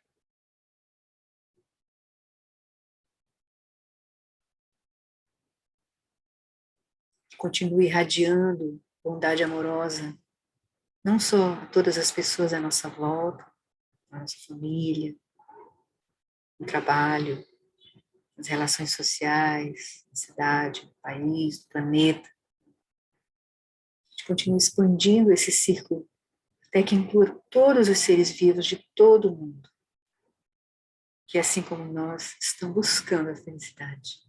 Continue irradiando bondade amorosa, não só a todas as pessoas à nossa volta, a nossa família, no trabalho, nas relações sociais, na cidade, no país, no planeta. A gente continua expandindo esse círculo até que inclua todos os seres vivos de todo o mundo, que assim como nós, estão buscando a felicidade.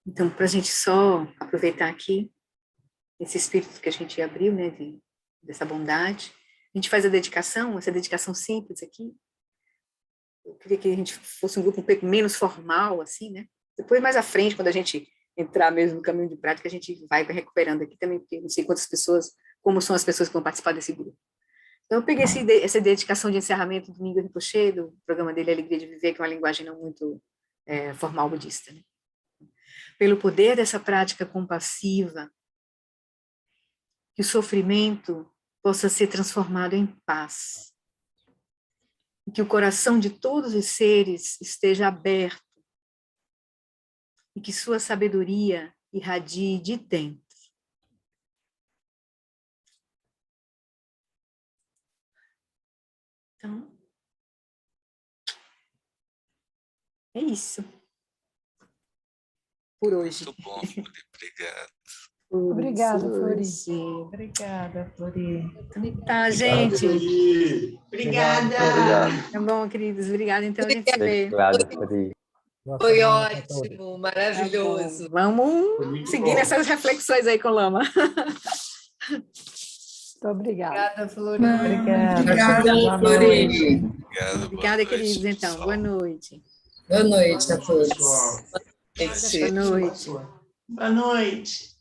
Então, para a gente só aproveitar aqui, esse espírito que a gente abriu, né, dessa bondade, a gente faz a dedicação, essa dedicação simples aqui. Eu queria que a gente fosse um grupo um pouco menos formal, assim, né? Depois, mais à frente, quando a gente entrar mesmo no caminho de prática, a gente vai recuperando aqui também, porque não sei quantas pessoas, como são as pessoas que vão participar desse grupo. Então, eu peguei essa dedicação de encerramento do Domingo Rinpoche, do programa dele Alegria de Viver, que é uma linguagem não muito formal budista, né? Pelo poder dessa prática compassiva, que o sofrimento possa ser transformado em paz, e que o coração de todos os seres esteja aberto, e que sua sabedoria irradie de dentro. Então, é isso. Por hoje. Muito bom, Flori. Obrigado. Obrigada, Flori. Obrigada, Flori. Então, tá, gente. Obrigada. Tá bom, queridos. Obrigada. Então, a gente se vê. Obrigado, Flori. Foi ótimo, maravilhoso. Tá vamos seguir nessas reflexões aí com o Lama. Muito obrigada. Obrigada, Flori. Obrigada, Flori. Obrigado. Obrigada, queridos. Então, boa noite. Boa noite a todos. Boa noite. Boa noite.